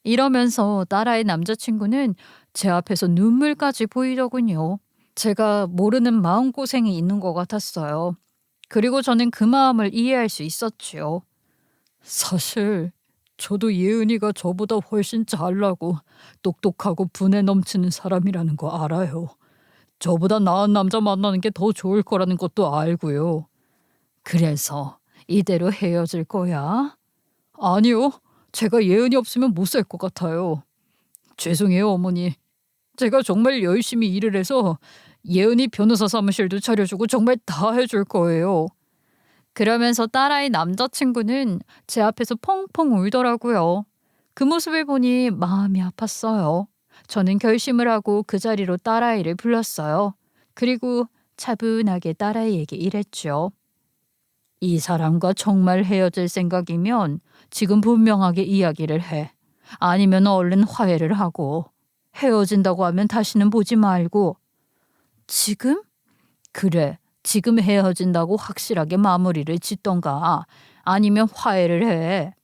이러면서 딸아이 남자친구는 제 앞에서 눈물까지 보이더군요. 제가 모르는 마음고생이 있는 것 같았어요. 그리고 저는 그 마음을 이해할 수 있었지요. 사실 저도 예은이가 저보다 훨씬 잘나고 똑똑하고 분에 넘치는 사람이라는 거 알아요. 저보다 나은 남자 만나는 게 더 좋을 거라는 것도 알고요. 그래서 이대로 헤어질 거야? 아니요. 제가 예은이 없으면 못 살 것 같아요. 죄송해요, 어머니. 제가 정말 열심히 일을 해서 예은이 변호사 사무실도 차려주고 정말 다 해줄 거예요. 그러면서 딸아이 남자친구는 제 앞에서 펑펑 울더라고요. 그 모습을 보니 마음이 아팠어요. 저는 결심을 하고 그 자리로 딸아이를 불렀어요. 그리고 차분하게 딸아이에게 이랬죠. 이 사람과 정말 헤어질 생각이면 지금 분명하게 이야기를 해. 아니면 얼른 화해를 하고. 헤어진다고 하면 다시는 보지 말고. 지금? 그래. 지금 헤어진다고 확실하게 마무리를 짓던가 아니면 화해를 해.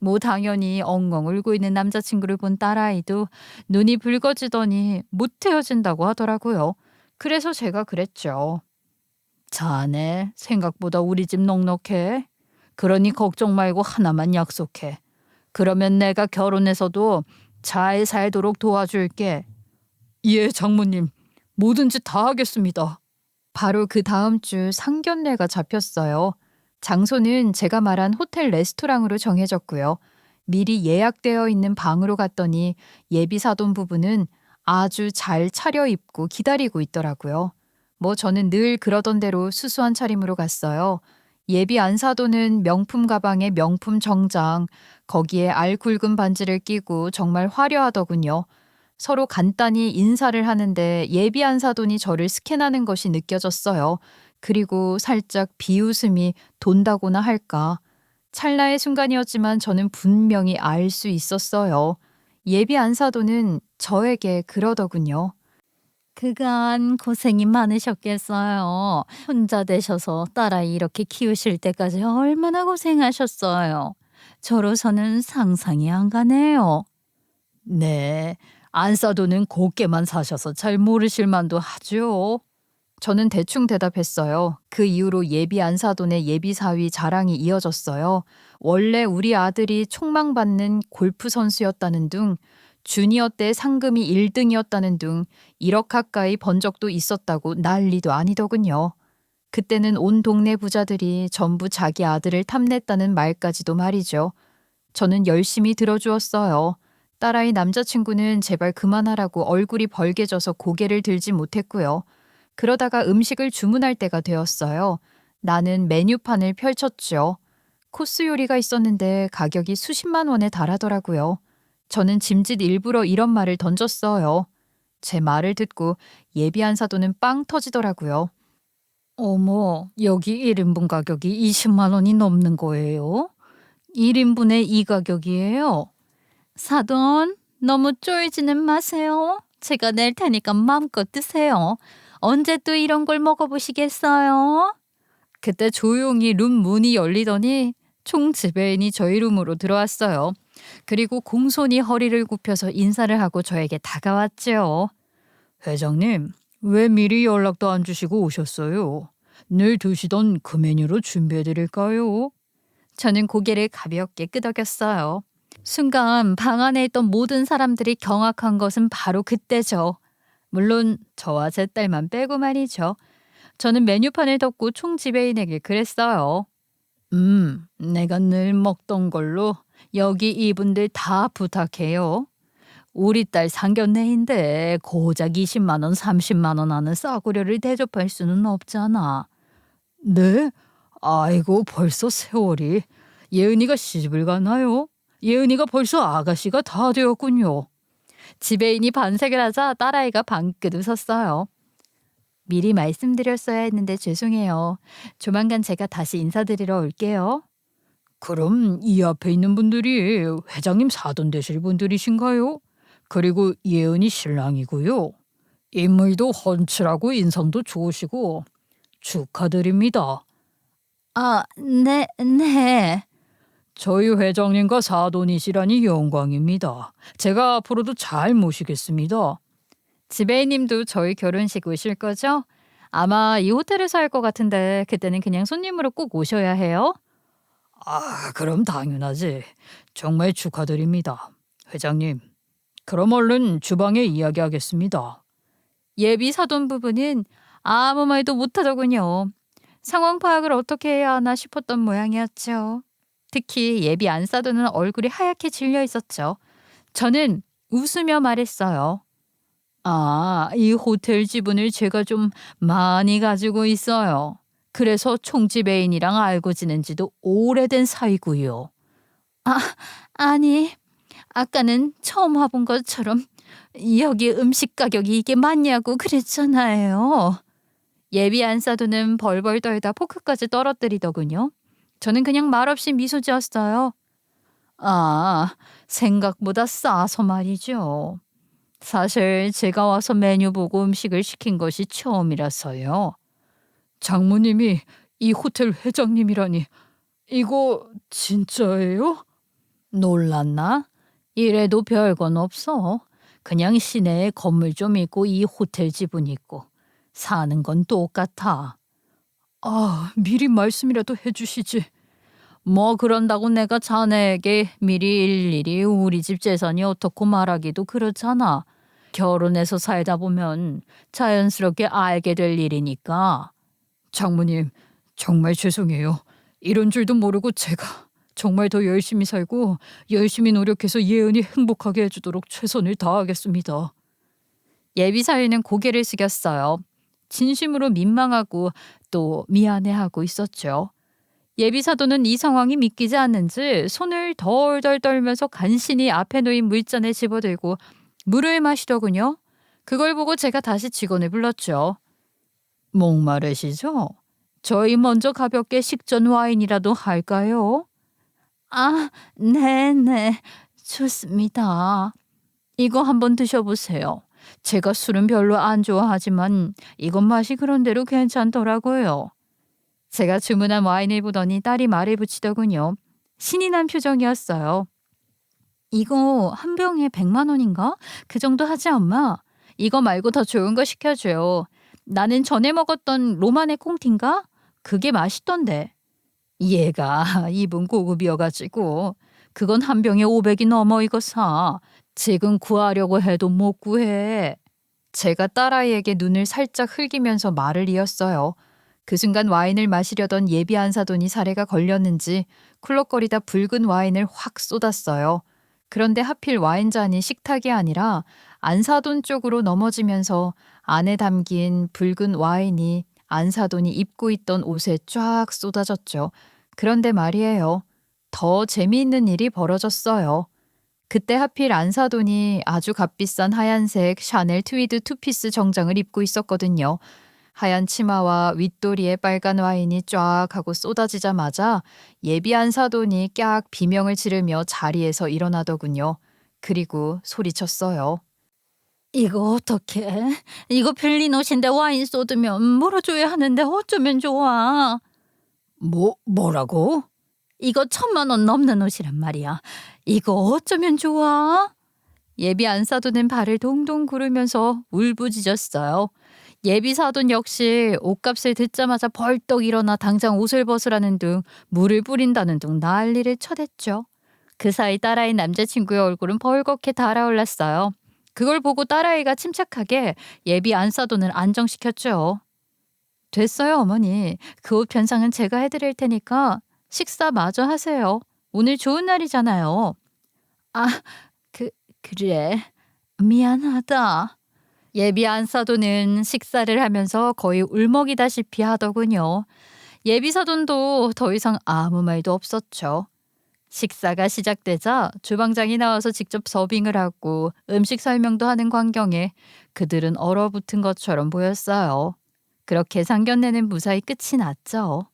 뭐 당연히 엉엉 울고 있는 남자친구를 본 딸아이도 눈이 붉어지더니 못 헤어진다고 하더라고요. 그래서 제가 그랬죠. 자네 생각보다 우리 집 넉넉해. 그러니 걱정 말고 하나만 약속해. 그러면 내가 결혼해서도 잘 살도록 도와줄게. 예, 장모님. 뭐든지 다 하겠습니다. 바로 그 다음 주 상견례가 잡혔어요. 장소는 제가 말한 호텔 레스토랑으로 정해졌고요. 미리 예약되어 있는 방으로 갔더니 예비 사돈 부부는 아주 잘 차려입고 기다리고 있더라고요. 뭐 저는 늘 그러던 대로 수수한 차림으로 갔어요. 예비 안사돈은 명품 가방에 명품 정장, 거기에 알 굵은 반지를 끼고 정말 화려하더군요. 서로 간단히 인사를 하는데 예비 안사돈이 저를 스캔하는 것이 느껴졌어요. 그리고 살짝 비웃음이 돈다고나 할까. 찰나의 순간이었지만 저는 분명히 알 수 있었어요. 예비 안사돈은 저에게 그러더군요. 그간 고생이 많으셨겠어요. 혼자 되셔서 딸아이 이렇게 키우실 때까지 얼마나 고생하셨어요. 저로서는 상상이 안 가네요. 네, 안사돈은 곱게만 사셔서 잘 모르실 만도 하죠. 저는 대충 대답했어요. 그 이후로 예비 안사돈의 예비 사위 자랑이 이어졌어요. 원래 우리 아들이 촉망받는 골프 선수였다는 둥, 주니어 때 상금이 1등이었다는 둥, 1억 가까이 번 적도 있었다고 난리도 아니더군요. 그때는 온 동네 부자들이 전부 자기 아들을 탐냈다는 말까지도 말이죠. 저는 열심히 들어주었어요. 딸아이 남자친구는 제발 그만하라고 얼굴이 벌개져서 고개를 들지 못했고요. 그러다가 음식을 주문할 때가 되었어요. 나는 메뉴판을 펼쳤죠. 코스 요리가 있었는데 가격이 수십만 원에 달하더라고요. 저는 짐짓 일부러 이런 말을 던졌어요. 제 말을 듣고 예비한 사도는 빵 터지더라고요. 어머, 여기 1인분 가격이 20만 원이 넘는 거예요? 1인분에 이 가격이에요? 사돈, 너무 쫄지는 마세요. 제가 낼 테니까 마음껏 드세요. 언제 또 이런 걸 먹어보시겠어요? 그때 조용히 룸 문이 열리더니 총 지배인이 저희 룸으로 들어왔어요. 그리고 공손히 허리를 굽혀서 인사를 하고 저에게 다가왔죠. 회장님, 왜 미리 연락도 안 주시고 오셨어요? 늘 드시던 그 메뉴로 준비해드릴까요? 저는 고개를 가볍게 끄덕였어요. 순간 방 안에 있던 모든 사람들이 경악한 것은 바로 그때죠. 물론 저와 제 딸만 빼고 말이죠. 저는 메뉴판을 덮고 총 지배인에게 그랬어요. 내가 늘 먹던 걸로 여기 이분들 다 부탁해요. 우리 딸 상견례인데 고작 20만 원, 30만 원 하는 싸구려를 대접할 수는 없잖아. 네? 아이고 벌써 세월이. 예은이가 시집을 가나요? 예은이가 벌써 아가씨가 다 되었군요. 지배인이 반색을 하자 딸아이가 방긋 웃었어요. 미리 말씀드렸어야 했는데 죄송해요. 조만간 제가 다시 인사드리러 올게요. 그럼 이 앞에 있는 분들이 회장님 사돈 되실 분들이신가요? 그리고 예은이 신랑이고요. 인물도 훤칠하고 인성도 좋으시고 축하드립니다. 아, 네. 저희 회장님과 사돈이시라니 영광입니다. 제가 앞으로도 잘 모시겠습니다. 지배인님도 저희 결혼식 오실 거죠? 아마 이 호텔에서 할 것 같은데 그때는 그냥 손님으로 꼭 오셔야 해요. 아, 그럼 당연하지. 정말 축하드립니다. 회장님, 그럼 얼른 주방에 이야기하겠습니다. 예비 사돈 부부는 아무 말도 못하더군요. 상황 파악을 어떻게 해야 하나 싶었던 모양이었죠. 특히 예비 안사돈은 얼굴이 하얗게 질려 있었죠. 저는 웃으며 말했어요. 아, 이 호텔 지분을 제가 좀 많이 가지고 있어요. 그래서 총지배인이랑 알고 지낸 지도 오래된 사이고요. 아니, 아까는 처음 와본 것처럼 여기 음식 가격이 이게 맞냐고 그랬잖아요. 예비 안사돈은 벌벌 떨다 포크까지 떨어뜨리더군요. 저는 그냥 말없이 미소 지었어요. 아, 생각보다 싸서 말이죠. 사실 제가 와서 메뉴 보고 음식을 시킨 것이 처음이라서요. 장모님이 이 호텔 회장님이라니 이거 진짜예요? 놀랐나? 이래도 별건 없어. 그냥 시내에 건물 좀 있고 이 호텔 지분 있고 사는 건 똑같아. 아, 미리 말씀이라도 해주시지. 뭐 그런다고 내가 자네에게 미리 일일이 우리 집 재산이 어떻고 말하기도 그렇잖아. 결혼해서 살다 보면 자연스럽게 알게 될 일이니까. 장모님, 정말 죄송해요. 이런 줄도 모르고 제가 정말 더 열심히 살고 열심히 노력해서 예은이 행복하게 해주도록 최선을 다하겠습니다. 예비 사위는 고개를 숙였어요. 진심으로 민망하고 또 미안해하고 있었죠. 예비 사도는 이 상황이 믿기지 않는지 손을 덜덜 떨면서 간신히 앞에 놓인 물잔에 집어들고 물을 마시더군요. 그걸 보고 제가 다시 직원을 불렀죠. 목마르시죠? 저희 먼저 가볍게 식전 와인이라도 할까요? 아, 네네. 좋습니다. 이거 한번 드셔보세요. 제가 술은 별로 안 좋아하지만 이건 맛이 그런대로 괜찮더라고요. 제가 주문한 와인을 보더니 딸이 말을 붙이더군요. 신이 난 표정이었어요. 이거 한 병에 100만 원인가? 그 정도 하지 엄마? 이거 말고 더 좋은 거 시켜줘요. 나는 전에 먹었던 로마네 콩티인가? 그게 맛있던데. 얘가 입은 고급이어가지고 그건 한 병에 500이 넘어 이거 사. 지금 구하려고 해도 못 구해. 제가 딸아이에게 눈을 살짝 흘기면서 말을 이었어요. 그 순간 와인을 마시려던 예비 안사돈이 사례가 걸렸는지 쿨럭거리다 붉은 와인을 확 쏟았어요. 그런데 하필 와인잔이 식탁이 아니라 안사돈 쪽으로 넘어지면서 안에 담긴 붉은 와인이 안사돈이 입고 있던 옷에 쫙 쏟아졌죠. 그런데 말이에요. 더 재미있는 일이 벌어졌어요. 그때 하필 안사돈이 아주 값비싼 하얀색 샤넬 트위드 투피스 정장을 입고 있었거든요. 하얀 치마와 윗도리에 빨간 와인이 쫙 하고 쏟아지자마자 예비 안사돈이 깍 비명을 지르며 자리에서 일어나더군요. 그리고 소리쳤어요. 이거 어떡해? 이거 빌린 옷인데 와인 쏟으면 물어줘야 하는데 어쩌면 좋아? 뭐라고? 이거 1,000만 원 넘는 옷이란 말이야. 이거 어쩌면 좋아? 예비 안사돈은 발을 동동 구르면서 울부짖었어요. 예비 사돈 역시 옷값을 듣자마자 벌떡 일어나 당장 옷을 벗으라는 둥 물을 뿌린다는 둥 난리를 쳐댔죠. 그 사이 딸아이 남자친구의 얼굴은 벌겋게 달아올랐어요. 그걸 보고 딸아이가 침착하게 예비 안사돈을 안정시켰죠. 됐어요, 어머니. 그 옷 변상은 제가 해드릴 테니까 식사 마저 하세요. 오늘 좋은 날이잖아요. 아, 그래. 미안하다. 예비 안사돈은 식사를 하면서 거의 울먹이다시피 하더군요. 예비 사돈도 더 이상 아무 말도 없었죠. 식사가 시작되자 주방장이 나와서 직접 서빙을 하고 음식 설명도 하는 광경에 그들은 얼어붙은 것처럼 보였어요. 그렇게 상견례는 무사히 끝이 났죠.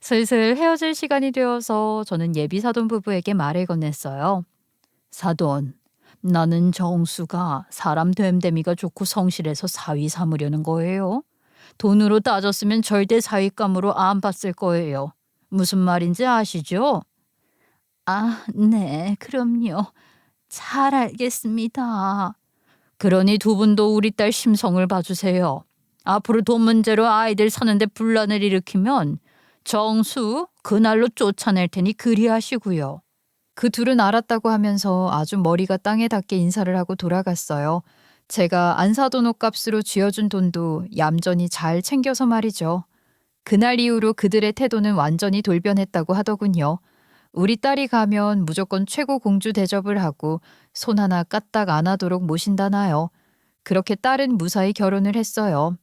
슬슬 헤어질 시간이 되어서 저는 예비 사돈 부부에게 말을 건넸어요. 사돈, 나는 정수가 사람 됨됨이가 좋고 성실해서 사위 삼으려는 거예요. 돈으로 따졌으면 절대 사위감으로 안 봤을 거예요. 무슨 말인지 아시죠? 아, 네, 그럼요. 잘 알겠습니다. 그러니 두 분도 우리 딸 심성을 봐주세요. 앞으로 돈 문제로 아이들 사는데 분란을 일으키면 정수 그날로 쫓아낼 테니 그리하시고요. 그 둘은 알았다고 하면서 아주 머리가 땅에 닿게 인사를 하고 돌아갔어요. 제가 안사돈 옷값으로 쥐어준 돈도 얌전히 잘 챙겨서 말이죠. 그날 이후로 그들의 태도는 완전히 돌변했다고 하더군요. 우리 딸이 가면 무조건 최고 공주 대접을 하고 손 하나 까딱 안 하도록 모신다나요. 그렇게 딸은 무사히 결혼을 했어요.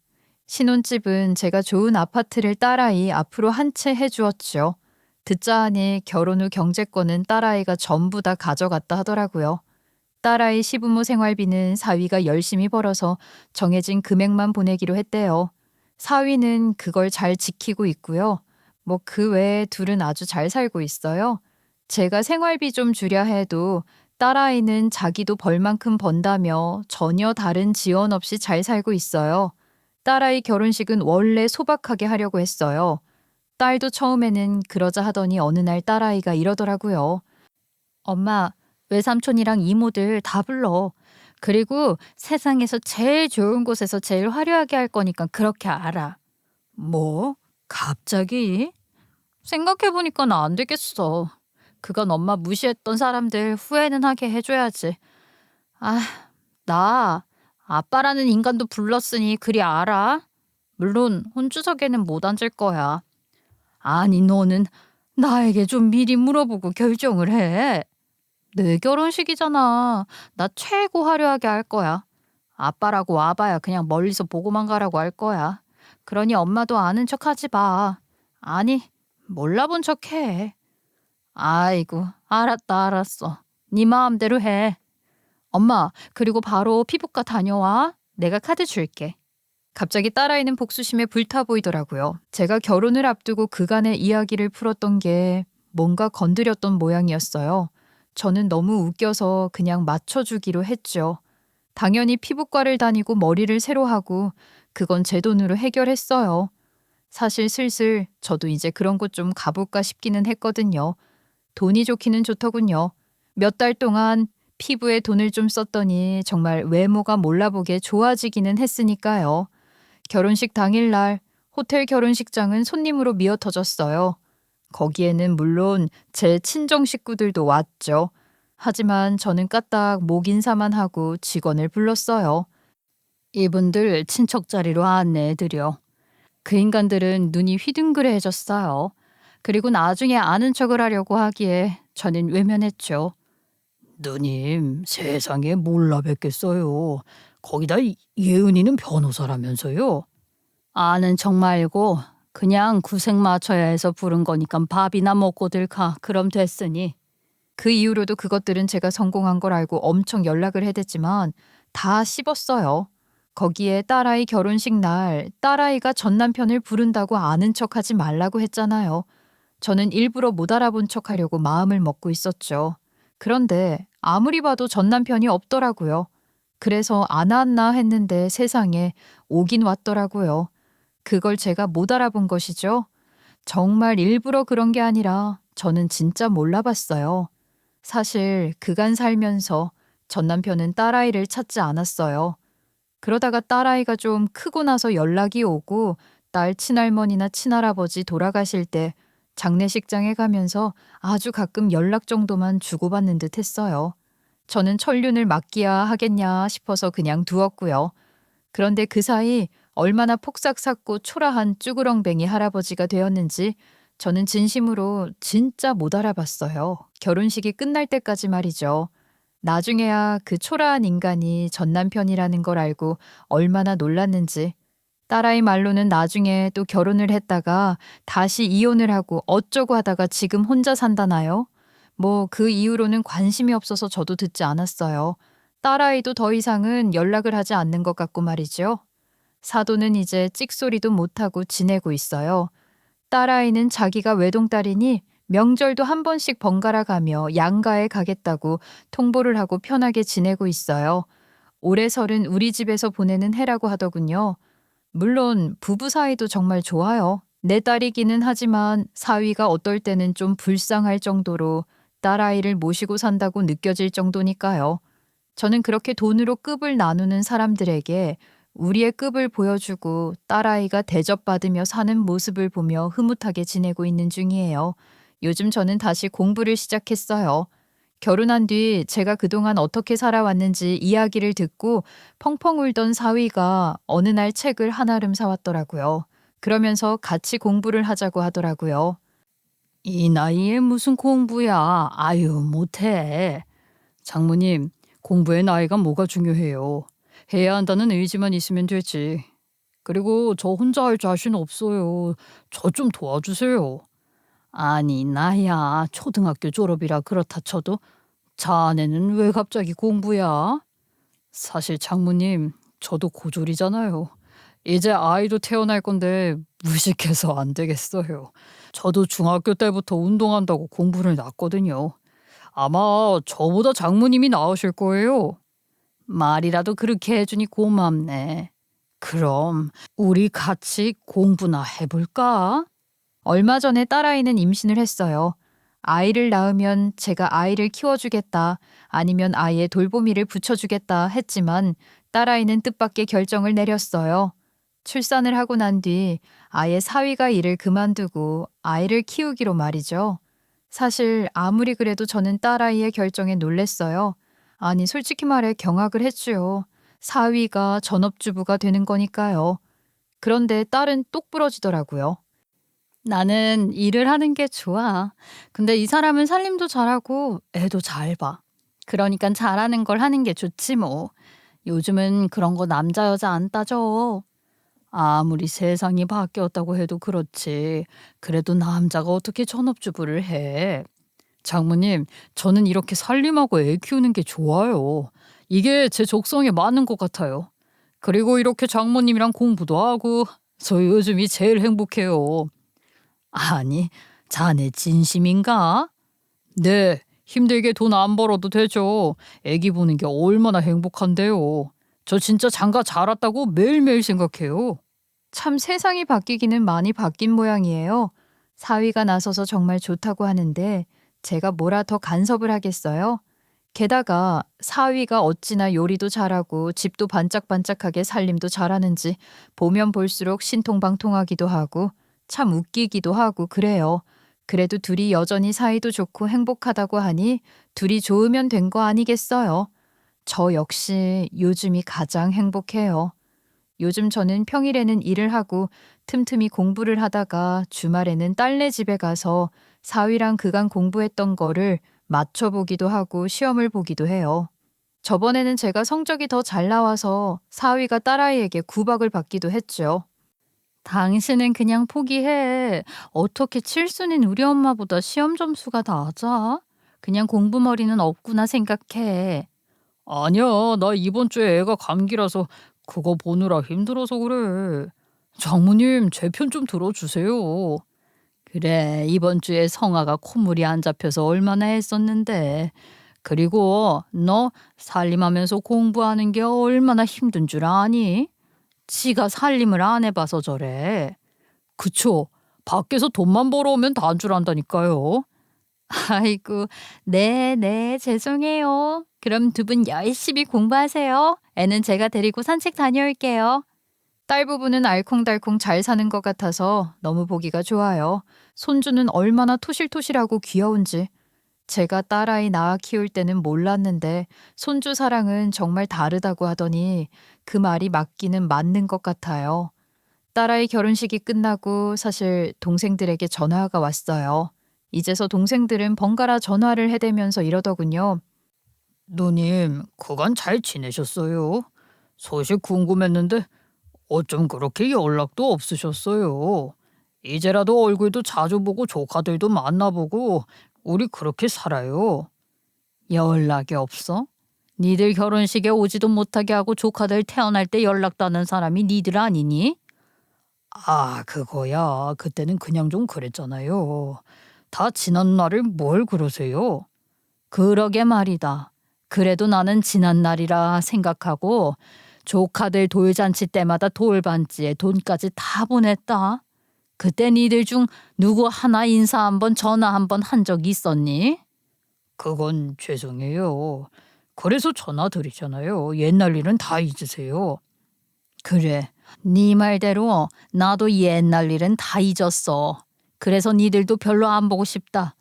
신혼집은 제가 좋은 아파트를 딸아이 앞으로 한 채 해주었죠. 듣자 하니 결혼 후 경제권은 딸아이가 전부 다 가져갔다 하더라고요. 딸아이 시부모 생활비는 사위가 열심히 벌어서 정해진 금액만 보내기로 했대요. 사위는 그걸 잘 지키고 있고요. 뭐 그 외에 둘은 아주 잘 살고 있어요. 제가 생활비 좀 주랴 해도 딸아이는 자기도 벌 만큼 번다며 전혀 다른 지원 없이 잘 살고 있어요. 딸아이 결혼식은 원래 소박하게 하려고 했어요. 딸도 처음에는 그러자 하더니 어느 날 딸아이가 이러더라고요. 엄마, 외삼촌이랑 이모들 다 불러. 그리고 세상에서 제일 좋은 곳에서 제일 화려하게 할 거니까 그렇게 알아. 뭐? 갑자기? 생각해보니까 나 안 되겠어. 그건 엄마 무시했던 사람들 후회는 하게 해줘야지. 아, 나 아빠라는 인간도 불렀으니 그리 알아. 물론 혼주석에는 못 앉을 거야. 아니, 너는 나에게 좀 미리 물어보고 결정을 해. 내 결혼식이잖아. 나 최고 화려하게 할 거야. 아빠라고 와봐야 그냥 멀리서 보고만 가라고 할 거야. 그러니 엄마도 아는 척 하지 마. 아니, 몰라본 척 해. 아이고, 알았어. 네 마음대로 해. 엄마, 그리고 바로 피부과 다녀와. 내가 카드 줄게. 갑자기 딸아이는 복수심에 불타 보이더라고요. 제가 결혼을 앞두고 그간의 이야기를 풀었던 게 뭔가 건드렸던 모양이었어요. 저는 너무 웃겨서 그냥 맞춰주기로 했죠. 당연히 피부과를 다니고 머리를 새로 하고 그건 제 돈으로 해결했어요. 사실 슬슬 저도 이제 그런 곳 좀 가볼까 싶기는 했거든요. 돈이 좋기는 좋더군요. 몇 달 동안 피부에 돈을 좀 썼더니 정말 외모가 몰라보게 좋아지기는 했으니까요. 결혼식 당일날 호텔 결혼식장은 손님으로 미어터졌어요. 거기에는 물론 제 친정 식구들도 왔죠. 하지만 저는 까딱 목 인사만 하고 직원을 불렀어요. 이분들 친척 자리로 안내해드려. 그 인간들은 눈이 휘둥그레해졌어요. 그리고 나중에 아는 척을 하려고 하기에 저는 외면했죠. 누님, 세상에 몰라 뵙겠어요. 거기다 예은이는 변호사라면서요. 아는 척 말고 그냥 구색 맞춰야 해서 부른 거니까 밥이나 먹고들 가. 그럼 됐으니. 그 이후로도 그것들은 제가 성공한 걸 알고 엄청 연락을 해댔지만 다 씹었어요. 거기에 딸아이 결혼식 날 딸아이가 전 남편을 부른다고 아는 척하지 말라고 했잖아요. 저는 일부러 못 알아본 척하려고 마음을 먹고 있었죠. 그런데 아무리 봐도 전 남편이 없더라고요. 그래서 안 왔나 했는데 세상에 오긴 왔더라고요. 그걸 제가 못 알아본 것이죠. 정말 일부러 그런 게 아니라 저는 진짜 몰라봤어요. 사실 그간 살면서 전 남편은 딸아이를 찾지 않았어요. 그러다가 딸아이가 좀 크고 나서 연락이 오고 딸 친할머니나 친할아버지 돌아가실 때 장례식장에 가면서 아주 가끔 연락 정도만 주고받는 듯 했어요. 저는 천륜을 맡기야 하겠냐 싶어서 그냥 두었고요. 그런데 그 사이 얼마나 폭삭 삭고 초라한 쭈구렁뱅이 할아버지가 되었는지 저는 진심으로 진짜 못 알아봤어요. 결혼식이 끝날 때까지 말이죠. 나중에야 그 초라한 인간이 전 남편이라는 걸 알고 얼마나 놀랐는지. 딸아이 말로는 나중에 또 결혼을 했다가 다시 이혼을 하고 어쩌고 하다가 지금 혼자 산다나요? 뭐 그 이후로는 관심이 없어서 저도 듣지 않았어요. 딸아이도 더 이상은 연락을 하지 않는 것 같고 말이죠. 사돈은 이제 찍소리도 못하고 지내고 있어요. 딸아이는 자기가 외동딸이니 명절도 한 번씩 번갈아 가며 양가에 가겠다고 통보를 하고 편하게 지내고 있어요. 올해 설은 우리 집에서 보내는 해라고 하더군요. 물론 부부 사이도 정말 좋아요. 내 딸이기는 하지만 사위가 어떨 때는 좀 불쌍할 정도로 딸아이를 모시고 산다고 느껴질 정도니까요. 저는 그렇게 돈으로 급을 나누는 사람들에게 우리의 급을 보여주고 딸아이가 대접받으며 사는 모습을 보며 흐뭇하게 지내고 있는 중이에요. 요즘 저는 다시 공부를 시작했어요. 결혼한 뒤 제가 그동안 어떻게 살아왔는지 이야기를 듣고 펑펑 울던 사위가 어느 날 책을 한아름 사왔더라고요. 그러면서 같이 공부를 하자고 하더라고요. 이 나이에 무슨 공부야. 아유, 못해. 장모님, 공부의 나이가 뭐가 중요해요. 해야 한다는 의지만 있으면 되지. 그리고 저 혼자 할 자신 없어요. 저 좀 도와주세요. 아니, 나야 초등학교 졸업이라 그렇다 쳐도 자네는 왜 갑자기 공부야? 사실 장모님, 저도 고졸이잖아요. 이제 아이도 태어날 건데 무식해서 안 되겠어요. 저도 중학교 때부터 운동한다고 공부를 놨거든요. 아마 저보다 장모님이 나으실 거예요. 말이라도 그렇게 해주니 고맙네. 그럼 우리 같이 공부나 해볼까? 얼마 전에 딸아이는 임신을 했어요. 아이를 낳으면 제가 아이를 키워주겠다, 아니면 아이의 돌보미를 붙여주겠다 했지만 딸아이는 뜻밖의 결정을 내렸어요. 출산을 하고 난 뒤 아예 사위가 일을 그만두고 아이를 키우기로 말이죠. 사실 아무리 그래도 저는 딸아이의 결정에 놀랬어요. 아니 솔직히 말해 경악을 했지요. 사위가 전업주부가 되는 거니까요. 그런데 딸은 똑 부러지더라고요. 나는 일을 하는 게 좋아. 근데 이 사람은 살림도 잘하고 애도 잘 봐. 그러니까 잘하는 걸 하는 게 좋지 뭐. 요즘은 그런 거 남자 여자 안 따져. 아무리 세상이 바뀌었다고 해도 그렇지. 그래도 남자가 어떻게 전업주부를 해? 장모님, 저는 이렇게 살림하고 애 키우는 게 좋아요. 이게 제 적성에 맞는 것 같아요. 그리고 이렇게 장모님이랑 공부도 하고 저 요즘이 제일 행복해요. 아니, 자네 진심인가? 네, 힘들게 돈 안 벌어도 되죠. 애기 보는 게 얼마나 행복한데요. 저 진짜 장가 잘 왔다고 매일매일 생각해요. 참 세상이 바뀌기는 많이 바뀐 모양이에요. 사위가 나서서 정말 좋다고 하는데 제가 뭐라 더 간섭을 하겠어요? 게다가 사위가 어찌나 요리도 잘하고 집도 반짝반짝하게 살림도 잘하는지 보면 볼수록 신통방통하기도 하고 참 웃기기도 하고 그래요. 그래도 둘이 여전히 사이도 좋고 행복하다고 하니 둘이 좋으면 된 거 아니겠어요? 저 역시 요즘이 가장 행복해요. 요즘 저는 평일에는 일을 하고 틈틈이 공부를 하다가 주말에는 딸네 집에 가서 사위랑 그간 공부했던 거를 맞춰보기도 하고 시험을 보기도 해요. 저번에는 제가 성적이 더 잘 나와서 사위가 딸아이에게 구박을 받기도 했죠. 당신은 그냥 포기해. 어떻게 칠순인 우리 엄마보다 시험 점수가 낮아? 그냥 공부머리는 없구나 생각해. 아니야, 나 이번 주에 애가 감기라서 그거 보느라 힘들어서 그래. 장모님, 제 편 좀 들어주세요. 그래, 이번 주에 성아가 콧물이 안 잡혀서 얼마나 했었는데. 그리고 너 살림하면서 공부하는 게 얼마나 힘든 줄 아니? 지가 살림을 안 해봐서 저래. 그쵸. 밖에서 돈만 벌어오면 단 줄 안다니까요. 아이고, 네, 죄송해요. 그럼 두 분 열심히 공부하세요. 애는 제가 데리고 산책 다녀올게요. 딸 부부는 알콩달콩 잘 사는 것 같아서 너무 보기가 좋아요. 손주는 얼마나 토실토실하고 귀여운지. 제가 딸아이 낳아 키울 때는 몰랐는데 손주 사랑은 정말 다르다고 하더니 그 말이 맞기는 맞는 것 같아요. 딸아이 결혼식이 끝나고 사실 동생들에게 전화가 왔어요. 이제서 동생들은 번갈아 전화를 해대면서 이러더군요. 누님, 그간 잘 지내셨어요? 소식 궁금했는데 어쩜 그렇게 연락도 없으셨어요? 이제라도 얼굴도 자주 보고 조카들도 만나보고 우리 그렇게 살아요. 연락이 없어? 니들 결혼식에 오지도 못하게 하고 조카들 태어날 때 연락도 안 한 사람이 니들 아니니? 아, 그거야. 그때는 그냥 좀 그랬잖아요. 다 지난 날을 뭘 그러세요? 그러게 말이다. 그래도 나는 지난 날이라 생각하고 조카들 돌잔치 때마다 돌반지에 돈까지 다 보냈다. 그때 니들 중 누구 하나 인사 한번 전화 한번 한 적 있었니? 그건 죄송해요. 그래서 전화 드리잖아요. 옛날 일은 다 잊으세요. 그래, 네 말대로 나도 옛날 일은 다 잊었어. 그래서 니들도 별로 안 보고 싶다.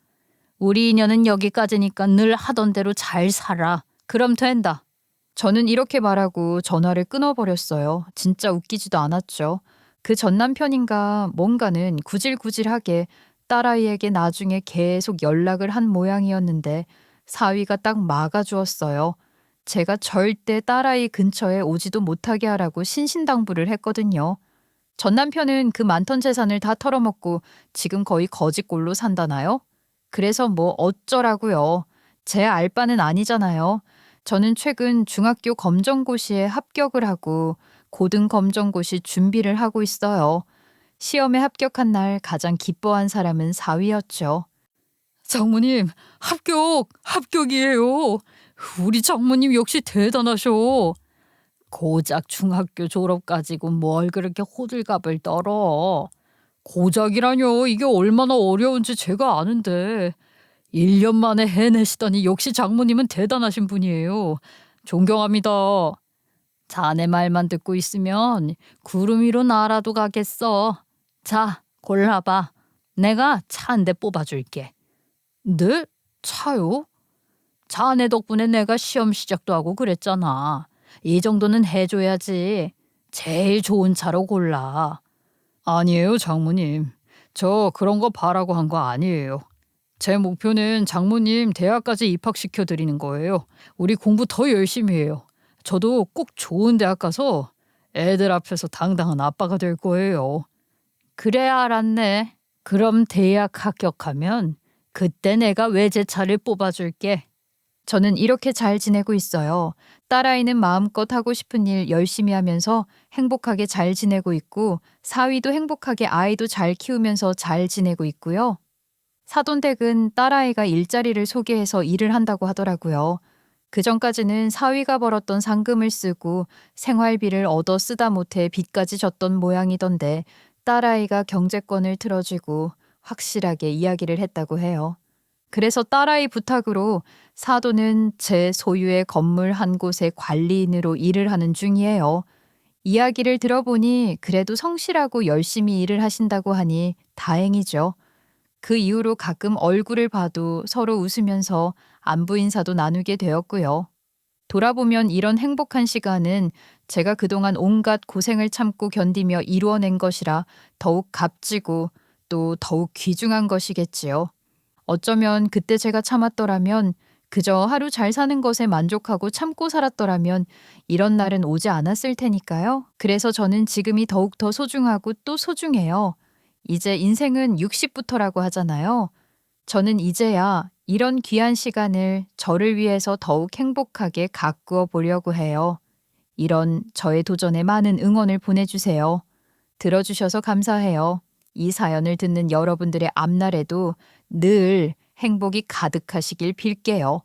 우리 인연은 여기까지니까 늘 하던 대로 잘 살아. 그럼 된다. 저는 이렇게 말하고 전화를 끊어버렸어요. 진짜 웃기지도 않았죠. 그 전 남편인가 뭔가는 구질구질하게 딸아이에게 나중에 계속 연락을 한 모양이었는데 사위가 딱 막아주었어요. 제가 절대 딸아이 근처에 오지도 못하게 하라고 신신당부를 했거든요. 전 남편은 그 많던 재산을 다 털어먹고 지금 거의 거지꼴로 산다나요? 그래서 뭐 어쩌라고요. 제 알 바는 아니잖아요. 저는 최근 중학교 검정고시에 합격을 하고 고등 검정고시 준비를 하고 있어요. 시험에 합격한 날 가장 기뻐한 사람은 사위였죠. 장모님, 합격이에요. 우리 장모님 역시 대단하셔. 고작 중학교 졸업 가지고 뭘 그렇게 호들갑을 떨어. 고작이라뇨. 이게 얼마나 어려운지 제가 아는데. 1년 만에 해내시다니 역시 장모님은 대단하신 분이에요. 존경합니다. 자네 말만 듣고 있으면 구름 위로 날아도 가겠어. 자, 골라봐. 내가 차 한 대 뽑아줄게. 네? 차요? 자네 덕분에 내가 시험 시작도 하고 그랬잖아. 이 정도는 해줘야지. 제일 좋은 차로 골라. 아니에요, 장모님. 저 그런 거 바라고 한 거 아니에요. 제 목표는 장모님 대학까지 입학시켜 드리는 거예요. 우리 공부 더 열심히 해요. 저도 꼭 좋은 대학 가서 애들 앞에서 당당한 아빠가 될 거예요. 그래, 알았네. 그럼 대학 합격하면 그때 내가 외제차를 뽑아줄게. 저는 이렇게 잘 지내고 있어요. 딸아이는 마음껏 하고 싶은 일 열심히 하면서 행복하게 잘 지내고 있고 사위도 행복하게 아이도 잘 키우면서 잘 지내고 있고요. 사돈댁은 딸아이가 일자리를 소개해서 일을 한다고 하더라고요. 그전까지는 사위가 벌었던 상금을 쓰고 생활비를 얻어 쓰다 못해 빚까지 졌던 모양이던데 딸아이가 경제권을 틀어주고 확실하게 이야기를 했다고 해요. 그래서 딸아이 부탁으로 사돈은 제 소유의 건물 한 곳의 관리인으로 일을 하는 중이에요. 이야기를 들어보니 그래도 성실하고 열심히 일을 하신다고 하니 다행이죠. 그 이후로 가끔 얼굴을 봐도 서로 웃으면서 안부 인사도 나누게 되었고요. 돌아보면 이런 행복한 시간은 제가 그동안 온갖 고생을 참고 견디며 이루어낸 것이라 더욱 값지고 또 더욱 귀중한 것이겠지요. 어쩌면 그때 제가 참았더라면, 그저 하루 잘 사는 것에 만족하고 참고 살았더라면 이런 날은 오지 않았을 테니까요. 그래서 저는 지금이 더욱 더 소중하고 또 소중해요. 이제 인생은 60부터라고 하잖아요. 저는 이제야 이런 귀한 시간을 저를 위해서 더욱 행복하게 가꾸어 보려고 해요. 이런 저의 도전에 많은 응원을 보내주세요. 들어주셔서 감사해요. 이 사연을 듣는 여러분들의 앞날에도 늘 행복이 가득하시길 빌게요.